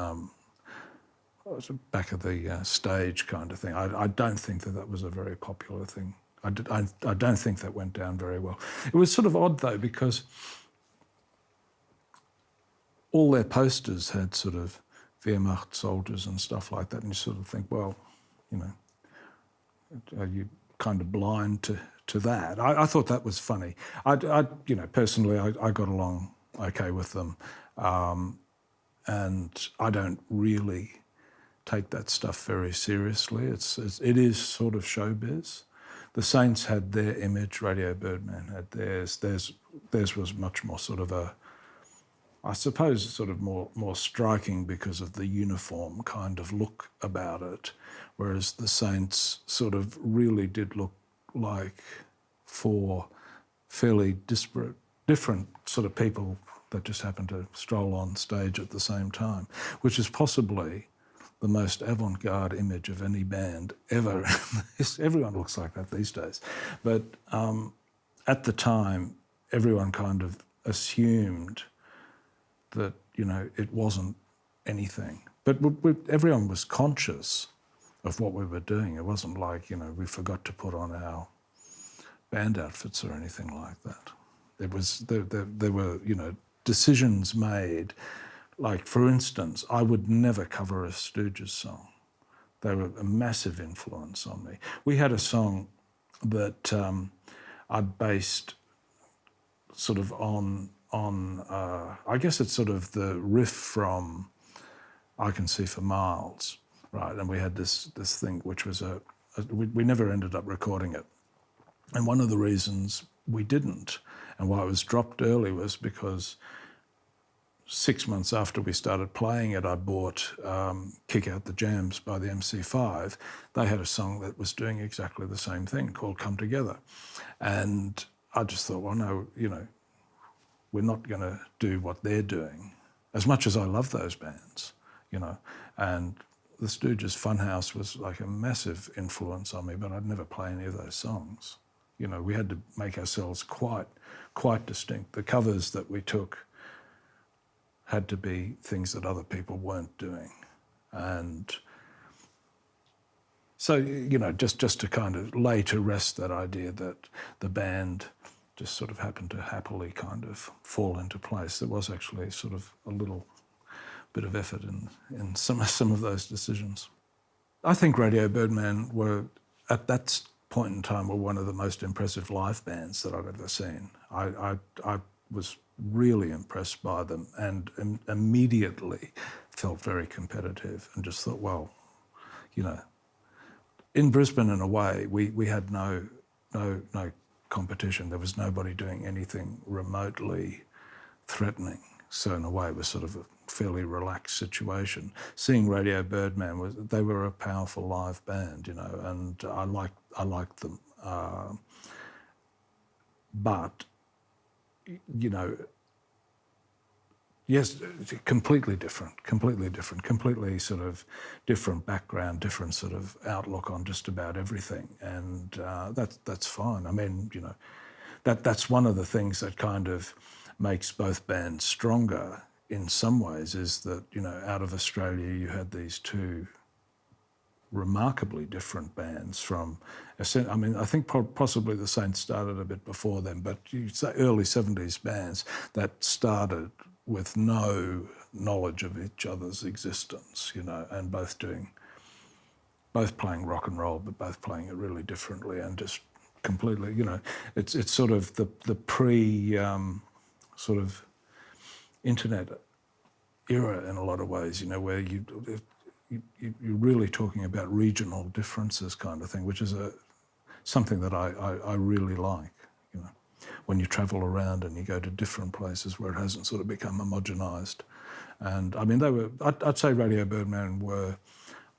back of the stage kind of thing. I don't think that was a very popular thing. I don't think that went down very well. It was sort of odd though, because all their posters had sort of Wehrmacht soldiers and stuff like that, and you sort of think, well, you know, are you kind of blind to that? I thought that was funny. You know, personally, I got along okay with them, and I don't really take that stuff very seriously. It is sort of showbiz. The Saints had their image, Radio Birdman had theirs. Theirs was much more sort of I suppose sort of more striking because of the uniform kind of look about it, whereas the Saints sort of really did look like four fairly different sort of people that just happened to stroll on stage at the same time, which is possibly the most avant-garde image of any band ever. Everyone looks like that these days. But at the time, everyone kind of assumed that, it wasn't anything. But everyone was conscious of what we were doing. It wasn't like, we forgot to put on our band outfits or anything like that. There were, decisions made. Like, for instance, I would never cover a Stooges song. They were a massive influence on me. We had a song that I based sort of on I guess it's sort of the riff from I Can See for Miles, right? And we had this thing which was we never ended up recording it. And one of the reasons we didn't, and why it was dropped early, was because 6 months after we started playing it, I bought Kick Out the Jams by the MC5. They had a song that was doing exactly the same thing called Come Together. And I just thought, well, no, we're not going to do what they're doing. As much as I love those bands, and the Stooges' Funhouse was like a massive influence on me, but I'd never play any of those songs. We had to make ourselves quite distinct. The covers that we took had to be things that other people weren't doing. And so, just to kind of lay to rest that idea that the band just sort of happened to happily kind of fall into place. There was actually sort of a little bit of effort in some of those decisions. I think Radio Birdman were, at that point in time, were one of the most impressive live bands that I've ever seen. I was really impressed by them and immediately felt very competitive and just thought, well, in Brisbane in a way, we had no competition. There was nobody doing anything remotely threatening. So in a way, it was sort of a fairly relaxed situation. Seeing Radio Birdman, they were a powerful live band, and I liked them. But, yes, completely sort of different background, different sort of outlook on just about everything. And that's fine. I mean, that's one of the things that kind of makes both bands stronger in some ways, is that, out of Australia you had these two remarkably different bands from, I think possibly the Saints started a bit before them, but you say early 70s bands that started with no knowledge of each other's existence, and both playing rock and roll, but both playing it really differently and just completely, it's sort of the pre sort of internet era in a lot of ways, where you're really talking about regional differences kind of thing, which is something that I really like, when you travel around and you go to different places where it hasn't sort of become homogenised. And I mean, I'd say Radio Birdman were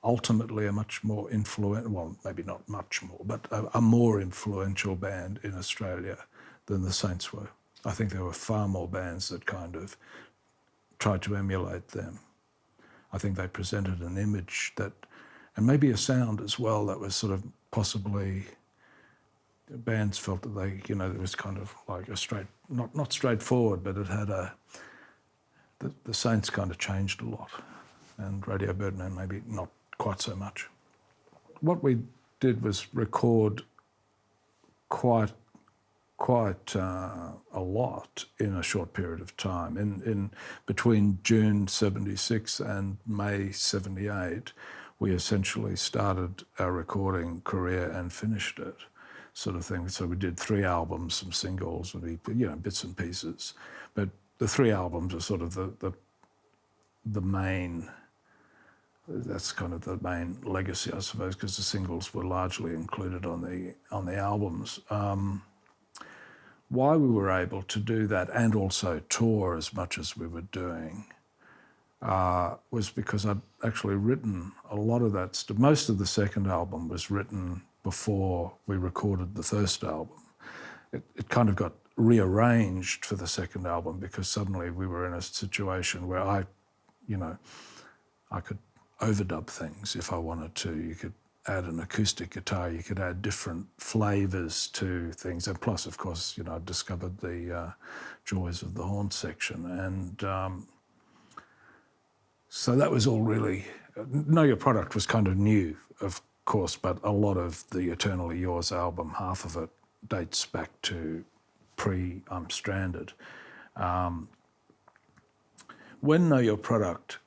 ultimately a much more influential, well, maybe not much more, but a more influential band in Australia than the Saints were. I think there were far more bands that kind of tried to emulate them. I think they presented an image that, and maybe a sound as well, that was sort of possibly, bands felt that they, it was kind of like a not straightforward, but it had the Saints kind of changed a lot, and Radio Birdman maybe not quite so much. What we did was record quite a lot in a short period of time. In between June 76 and May 78, we essentially started our recording career and finished it, sort of thing. So we did 3 albums, some singles, bits and pieces. But the 3 albums are sort of the main That's kind of the main legacy, I suppose, because the singles were largely included on the albums. Why we were able to do that and also tour as much as we were doing was because I'd actually written a lot of that stuff. Most of the second album was written before we recorded the first album. It kind of got rearranged for the second album because suddenly we were in a situation where I could overdub things if I wanted to. You could add an acoustic guitar, you could add different flavours to things. And plus, of course, I discovered the joys of the horn section. And so that was all really, Know Your Product was kind of new, of course, but a lot of the Eternally Yours album, half of it dates back to pre-I'm Stranded. When Know Your Product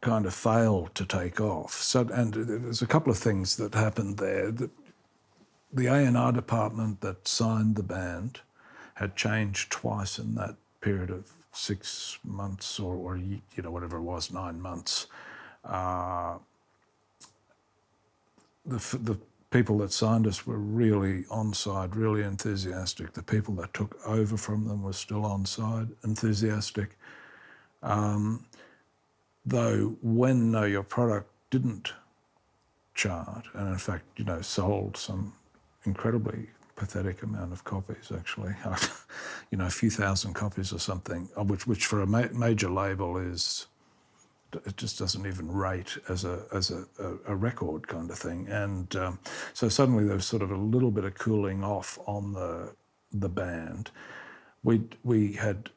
kind of failed to take off, and there's a couple of things that happened there. The A&R department that signed the band had changed twice in that period of 6 months or whatever it was, 9 months. The people that signed us were really on side, really enthusiastic. The people that took over from them were still on side, enthusiastic. Though when Know Your Product didn't chart, and in fact, sold some incredibly pathetic amount of copies, actually, a few thousand copies or something, which for a major label is, it just doesn't even rate as a record kind of thing. And so suddenly there was sort of a little bit of cooling off on the band. We had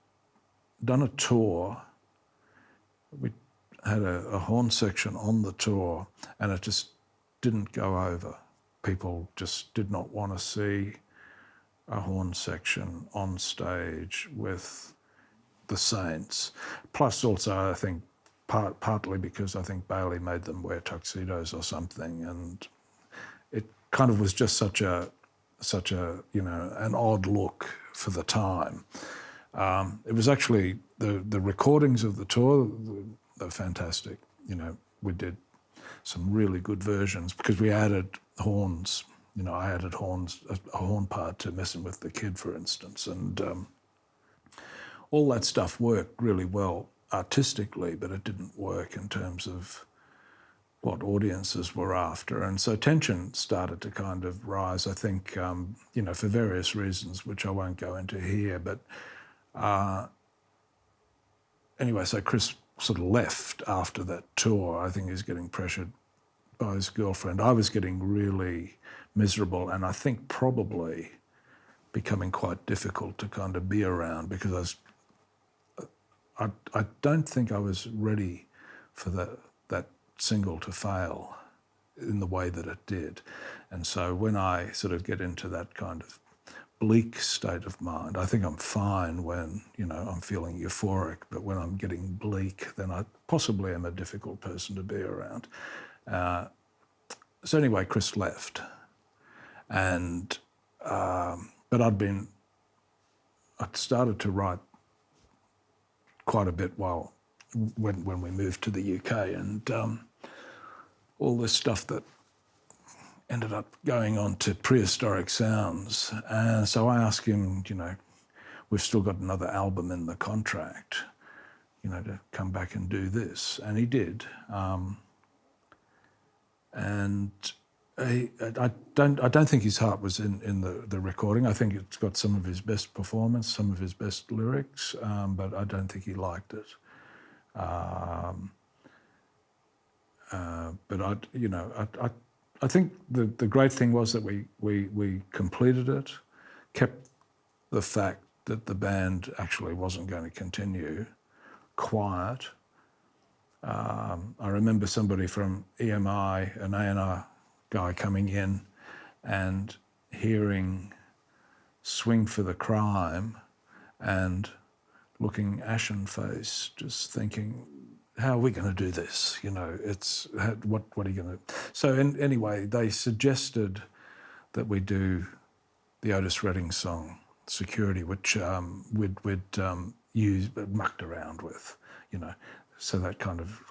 done a tour. We had a horn section on the tour, and it just didn't go over. People just did not want to see a horn section on stage with the Saints. Plus also, I think, partly because I think Bailey made them wear tuxedos or something, and it kind of was just such a an odd look for the time. It was actually the recordings of the tour. They're fantastic. We did some really good versions because we added horns. I added horns, a horn part to Messing with the Kid, for instance, and all that stuff worked really well artistically, but it didn't work in terms of what audiences were after. And so tension started to kind of rise, I think, for various reasons, which I won't go into here. But anyway, so Chris sort of left after that tour. I think he's getting pressured by his girlfriend. I was getting really miserable, and I think probably becoming quite difficult to kind of be around because I don't think I was ready for that single to fail in the way that it did. And so when I sort of get into that kind of bleak state of mind, I think I'm fine when, I'm feeling euphoric, but when I'm getting bleak, then I possibly am a difficult person to be around. So anyway, Chris left. And, but I'd started to write quite a bit when we moved to the UK, and all this stuff that ended up going on to Prehistoric Sounds. And so I asked him, we've still got another album in the contract, to come back and do this. And he did. And I don't think his heart was in the recording. I think it's got some of his best performance, some of his best lyrics, but I don't think he liked it. But I think the great thing was that we completed it, kept the fact that the band actually wasn't going to continue quiet. I remember somebody from EMI, an A&R guy, coming in and hearing Swing for the Crime and looking ashen-faced, just thinking, how are we going to do this? What are you going to... So anyway, they suggested that we do the Otis Redding song, Security, which we'd mucked around with, so that kind of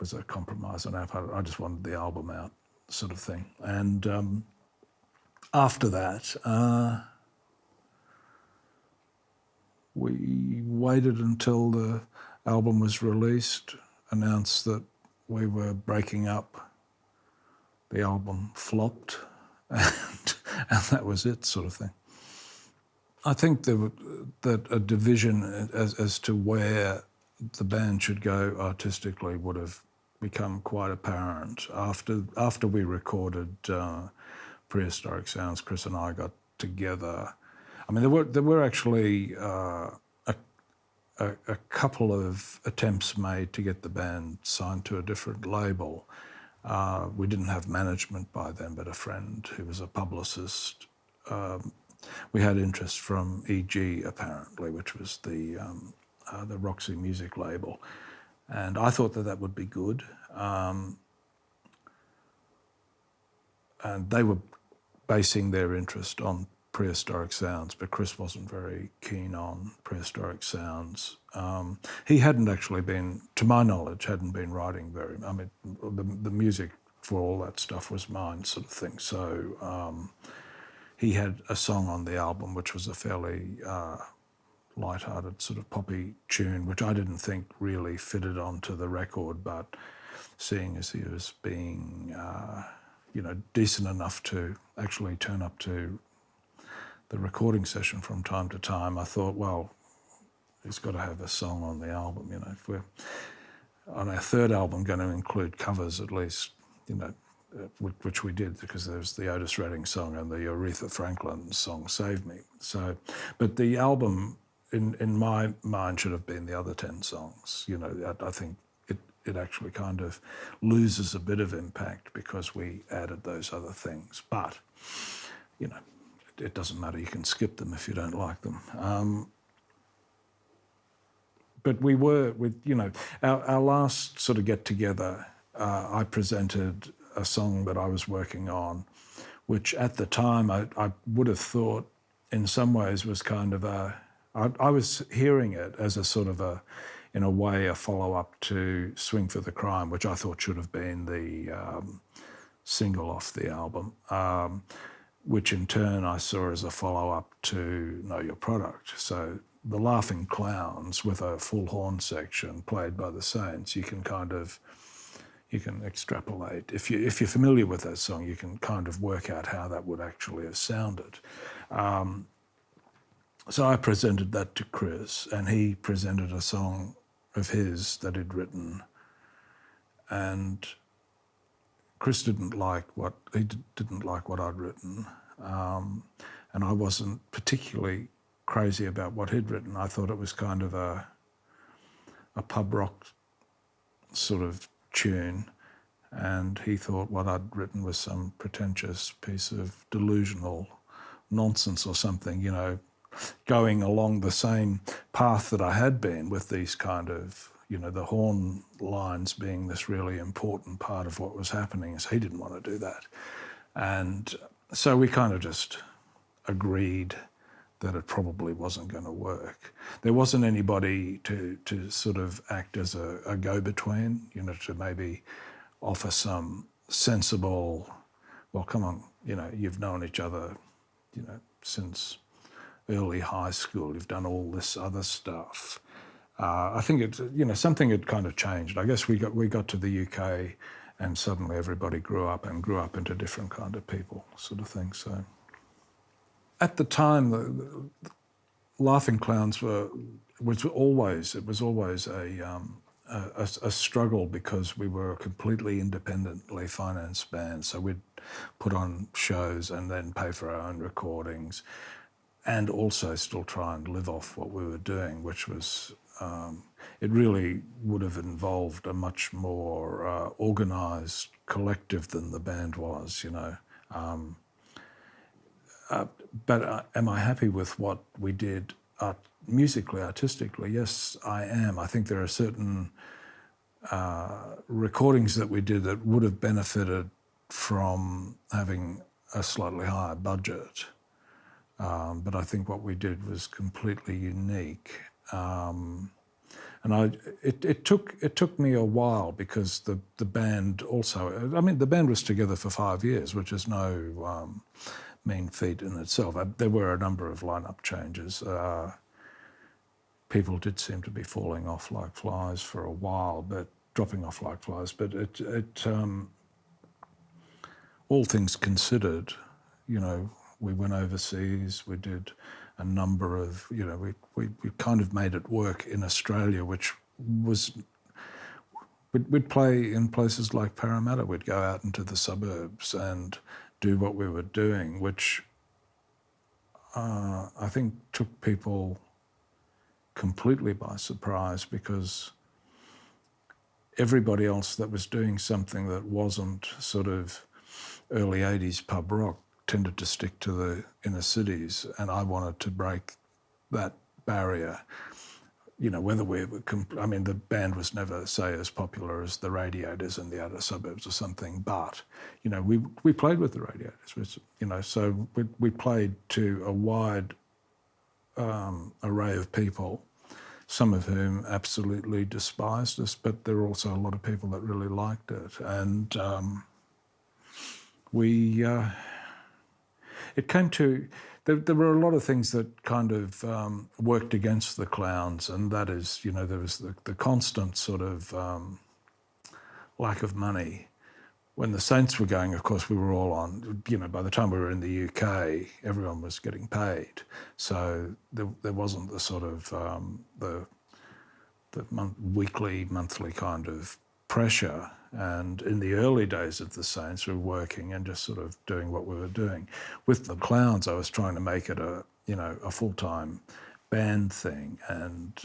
was a compromise on our part. I just wanted the album out, sort of thing. And after that, we waited until the album was released, announced that we were breaking up. The album flopped, and that was it, sort of thing. I think that a division as to where the band should go artistically would have become quite apparent after we recorded Prehistoric Sounds. Chris and I got together. I mean, there were actually a couple of attempts made to get the band signed to a different label. We didn't have management by then, but a friend who was a publicist. We had interest from EG, apparently, which was the Roxy music label. And I thought that would be good. And they were basing their interest on Prehistoric Sounds, but Chris wasn't very keen on Prehistoric Sounds. He hadn't actually been, to my knowledge, writing very, I mean, the music for all that stuff was mine, sort of thing. So he had a song on the album which was a fairly light-hearted sort of poppy tune, which I didn't think really fitted onto the record, but seeing as he was being, decent enough to actually turn up to the recording session from time to time, I thought, well, he's got to have a song on the album, you know. If we're on our third album going to include covers at least, you know, which we did, because there's the Otis Redding song and the Aretha Franklin song, Save Me. So, but the album, in my mind, should have been the other 10 songs. You know, I think it actually kind of loses a bit of impact because we added those other things. But, you know, it doesn't matter. You can skip them if you don't like them. But we were, with, you know, our last sort of get-together, I presented a song that I was working on, which at the time I would have thought in some ways was kind of I was hearing it as a sort of in a way, a follow-up to Swing for the Crime, which I thought should have been the single off the album, which in turn I saw as a follow-up to Know Your Product. So the Laughing Clowns with a full horn section played by the Saints, you can extrapolate. If you're familiar with that song, you can kind of work out how that would actually have sounded. So I presented that to Chris, and he presented a song of his that he'd written, and Chris didn't like what I'd written, and I wasn't particularly crazy about what he'd written. I thought it was kind of a pub rock sort of tune, and he thought what I'd written was some pretentious piece of delusional nonsense or something, you know, going along the same path that I had been with these kind of, you know, the horn lines being this really important part of what was happening. So he didn't want to do that. And so we kind of just agreed that it probably wasn't going to work. There wasn't anybody to sort of act as a go-between, you know, to maybe offer some sensible, well, come on, you know, you've known each other, you know, since early high school, you've done all this other stuff. I think something had kind of changed. I guess we got to the UK and suddenly everybody grew up into different kind of people, sort of thing. So at the time, the Laughing Clowns was always a struggle because we were a completely independently financed band. So we'd put on shows and then pay for our own recordings, and also still try and live off what we were doing, which was, it really would have involved a much more organised collective than the band was, you know. But am I happy with what we did musically, artistically? Yes, I am. I think there are certain recordings that we did that would have benefited from having a slightly higher budget. But I think what we did was completely unique. And it took me a while because the band also, I mean, the band was together for 5 years, which is no mean feat in itself. There were a number of lineup changes. People did seem to be falling off like flies for a while, but dropping off like flies. But all things considered, you know, we went overseas. We did a number of, you know, we kind of made it work in Australia, which was, we'd play in places like Parramatta. We'd go out into the suburbs and do what we were doing, which I think took people completely by surprise, because everybody else that was doing something that wasn't sort of early 80s pub rock tended to stick to the inner cities, and I wanted to break that barrier. You know, whether we were, I mean, the band was never, say, as popular as the Radiators in the outer suburbs or something, but, you know, we played with the Radiators, which, you know, so we played to a wide array of people, some of whom absolutely despised us, but there were also a lot of people that really liked it. And it came to, there were a lot of things that kind of worked against the Clowns, and that is, you know, there was the constant sort of lack of money. When the Saints were going, of course, we were all on, you know, by the time we were in the UK, everyone was getting paid. So there wasn't the sort of, the weekly, monthly kind of pressure. And in the early days of the Saints, we were working and just sort of doing what we were doing. With the Clowns, I was trying to make it a, you know, a full-time band thing. And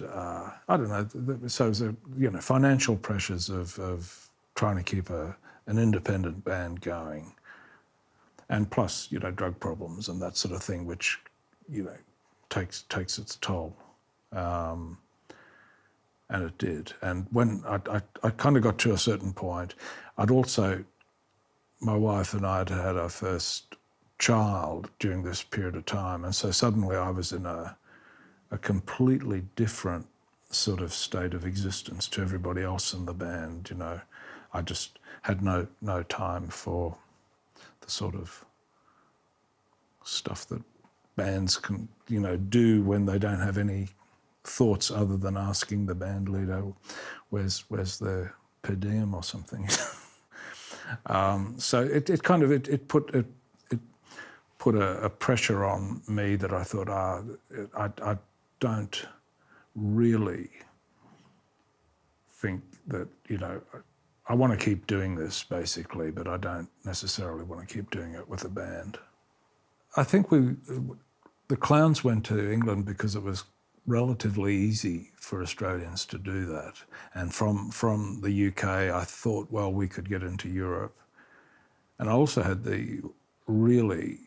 I don't know, so it was, you know, financial pressures of trying to keep an independent band going, and plus, you know, drug problems and that sort of thing, which, you know, takes its toll, and it did. And when I kind of got to a certain point, I'd also, my wife and I had had our first child during this period of time, and so suddenly I was in a completely different sort of state of existence to everybody else in the band. You know, I just had no time for the sort of stuff that bands can, you know, do when they don't have any thoughts other than asking the band leader, where's the per diem or something. So it kind of it put a pressure on me that I thought, I don't really think that, you know, I want to keep doing this basically, but I don't necessarily want to keep doing it with a band. I think the Clowns went to England because it was relatively easy for Australians to do that. And from the UK, I thought, well, we could get into Europe. And I also had the really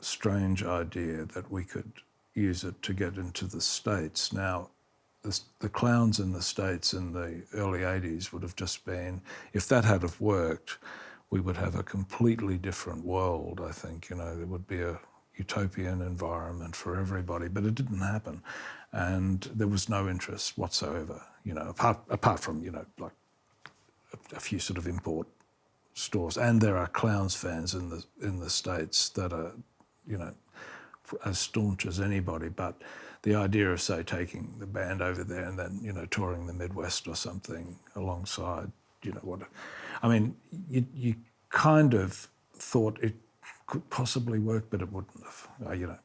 strange idea that we could use it to get into the States. Now, the Clowns in the States in the early 80s would have just been, if that had have worked, we would have a completely different world, I think. You know, there would be a utopian environment for everybody, but it didn't happen. And there was no interest whatsoever, you know, apart from, you know, like a few sort of import stores. And there are Clowns fans in the States that are, you know, as staunch as anybody, but the idea of, say, taking the band over there and then, you know, touring the Midwest or something alongside, you know, what, I mean, you kind of thought it could possibly work, but it wouldn't have, you know.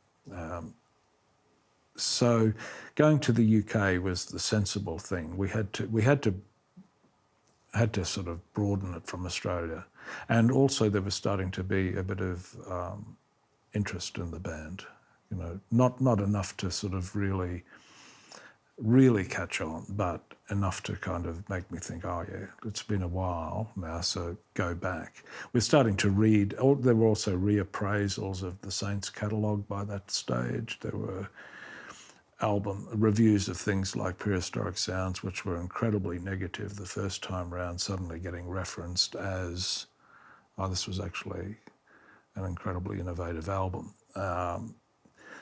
So going to the UK was the sensible thing. We had to sort of broaden it from Australia. And also there was starting to be a bit of interest in the band. You know, not enough to sort of really catch on, but enough to kind of make me think, oh yeah, it's been a while now, so go back. We're starting to read, there were also reappraisals of the Saints catalogue by that stage. There were album reviews of things like Prehistoric Sounds, which were incredibly negative the first time round, suddenly getting referenced as, oh, this was actually an incredibly innovative album.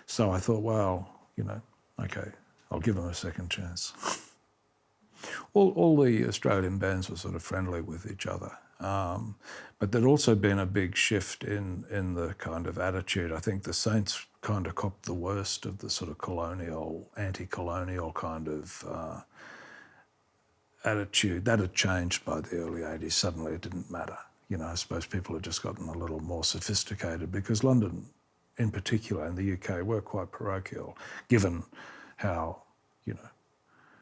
So I thought, well, you know, okay, I'll give them a second chance. All the Australian bands were sort of friendly with each other. But there'd also been a big shift in the kind of attitude. I think the Saints kind of copped the worst of the sort of colonial, anti-colonial kind of attitude. That had changed by the early 80s. Suddenly it didn't matter. You know, I suppose people had just gotten a little more sophisticated because London in particular and the UK were quite parochial, given how, you know,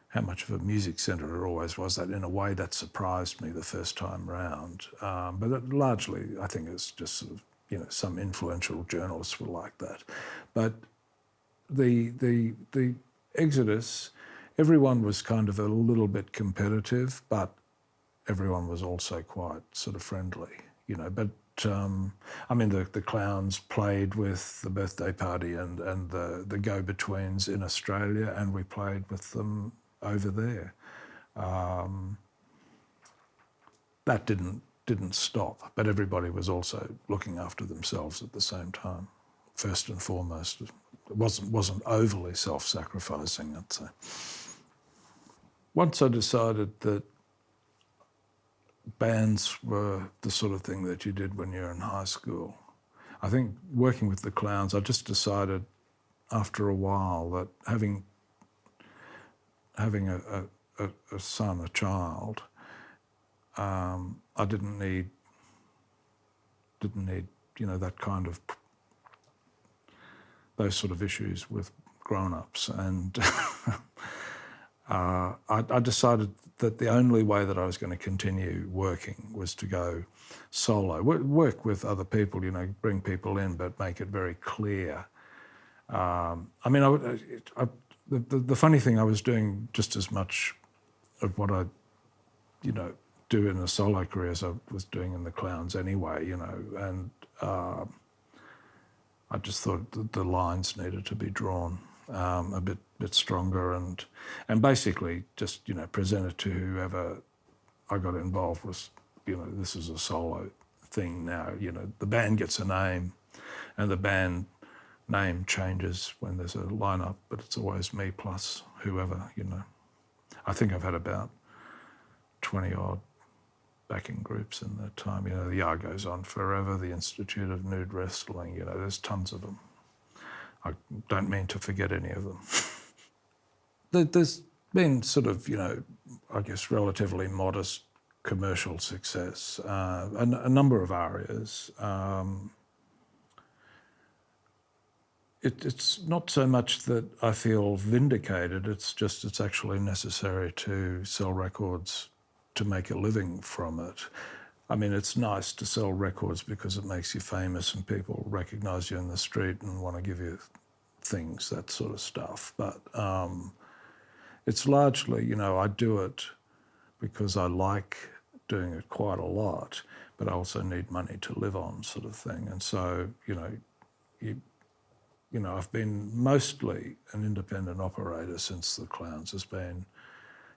how much of a music centre it always was. That in a way that surprised me the first time round. But it largely, I think it's just sort of, you know, some influential journalists were like that. But the exodus, everyone was kind of a little bit competitive, but everyone was also quite sort of friendly, you know. But I mean, the Clowns played with the Birthday Party and the Go-Betweens in Australia, and we played with them over there. That didn't stop, but everybody was also looking after themselves at the same time. First and foremost, it wasn't overly self-sacrificing, I'd say. Once I decided that bands were the sort of thing that you did when you're in high school, I think working with the Clowns, I just decided after a while that having a son, a child, I didn't need, you know, that kind of, those sort of issues with grown-ups. And I decided that the only way that I was going to continue working was to go solo, work with other people, you know, bring people in, but make it very clear. I mean, the funny thing, I was doing just as much of what I, you know, do in a solo career as I was doing in the Clowns anyway, you know, and I just thought that the lines needed to be drawn a bit stronger, and basically just, you know, presented to whoever I got involved was, you know, this is a solo thing now. You know, the band gets a name, and the band name changes when there's a lineup, but it's always me plus whoever, you know. I think I've had about 20 odd backing groups in that time. You know, the Yard Goes On Forever, the Institute of Nude Wrestling, you know, there's tons of them. I don't mean to forget any of them. There's been sort of, you know, I guess relatively modest commercial success, a number of arias. It's not so much that I feel vindicated, it's actually necessary to sell records to make a living from it. I mean, it's nice to sell records because it makes you famous and people recognise you in the street and want to give you things, that sort of stuff. But it's largely, you know, I do it because I like doing it quite a lot, but I also need money to live on, sort of thing. And so, you know, I've been mostly an independent operator since the Clowns. Has been,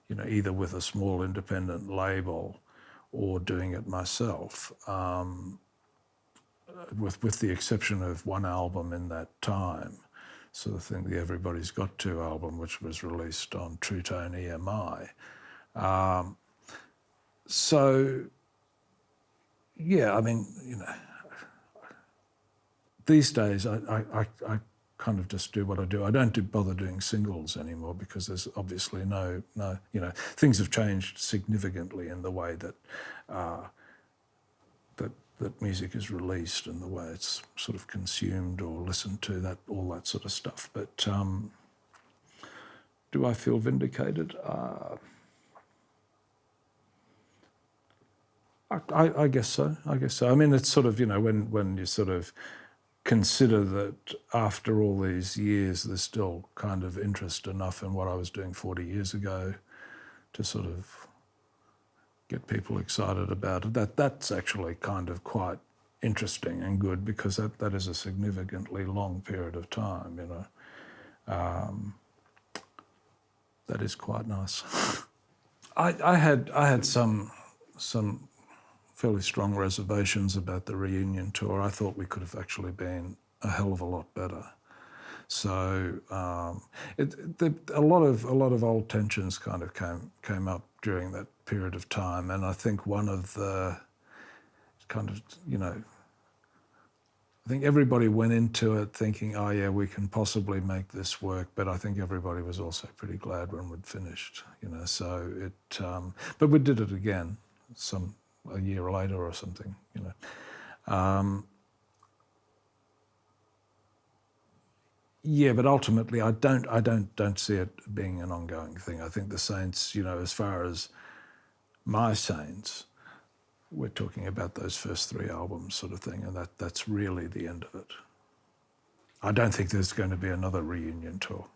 you know, either with a small independent label or doing it myself, with the exception of one album in that time, sort of thing, the Everybody's Got To album, which was released on True Tone EMI. So, yeah, I mean, you know, these days I kind of just do what I do. I don't bother doing singles anymore because there's obviously no, you know, things have changed significantly in the way that that music is released and the way it's sort of consumed or listened to, that all that sort of stuff. But do I feel vindicated? I guess so. I guess so. I mean, it's sort of, you know, when you sort of consider that after all these years, there's still kind of interest enough in what I was doing 40 years ago to sort of get people excited about it. That's actually kind of quite interesting and good because that is a significantly long period of time, you know. That is quite nice. I had some fairly strong reservations about the reunion tour. I thought we could have actually been a hell of a lot better. So a lot of old tensions kind of came up during that period of time, and I think one of the kind of, you know, I think everybody went into it thinking, oh yeah, we can possibly make this work, but I think everybody was also pretty glad when we'd finished, you know. So it, but we did it again, a year later or something, you know. Yeah, but ultimately, I don't see it being an ongoing thing. I think the Saints, you know, as far as my Saints, we're talking about those first 3 albums, sort of thing, and that's really the end of it. I don't think there's going to be another reunion tour.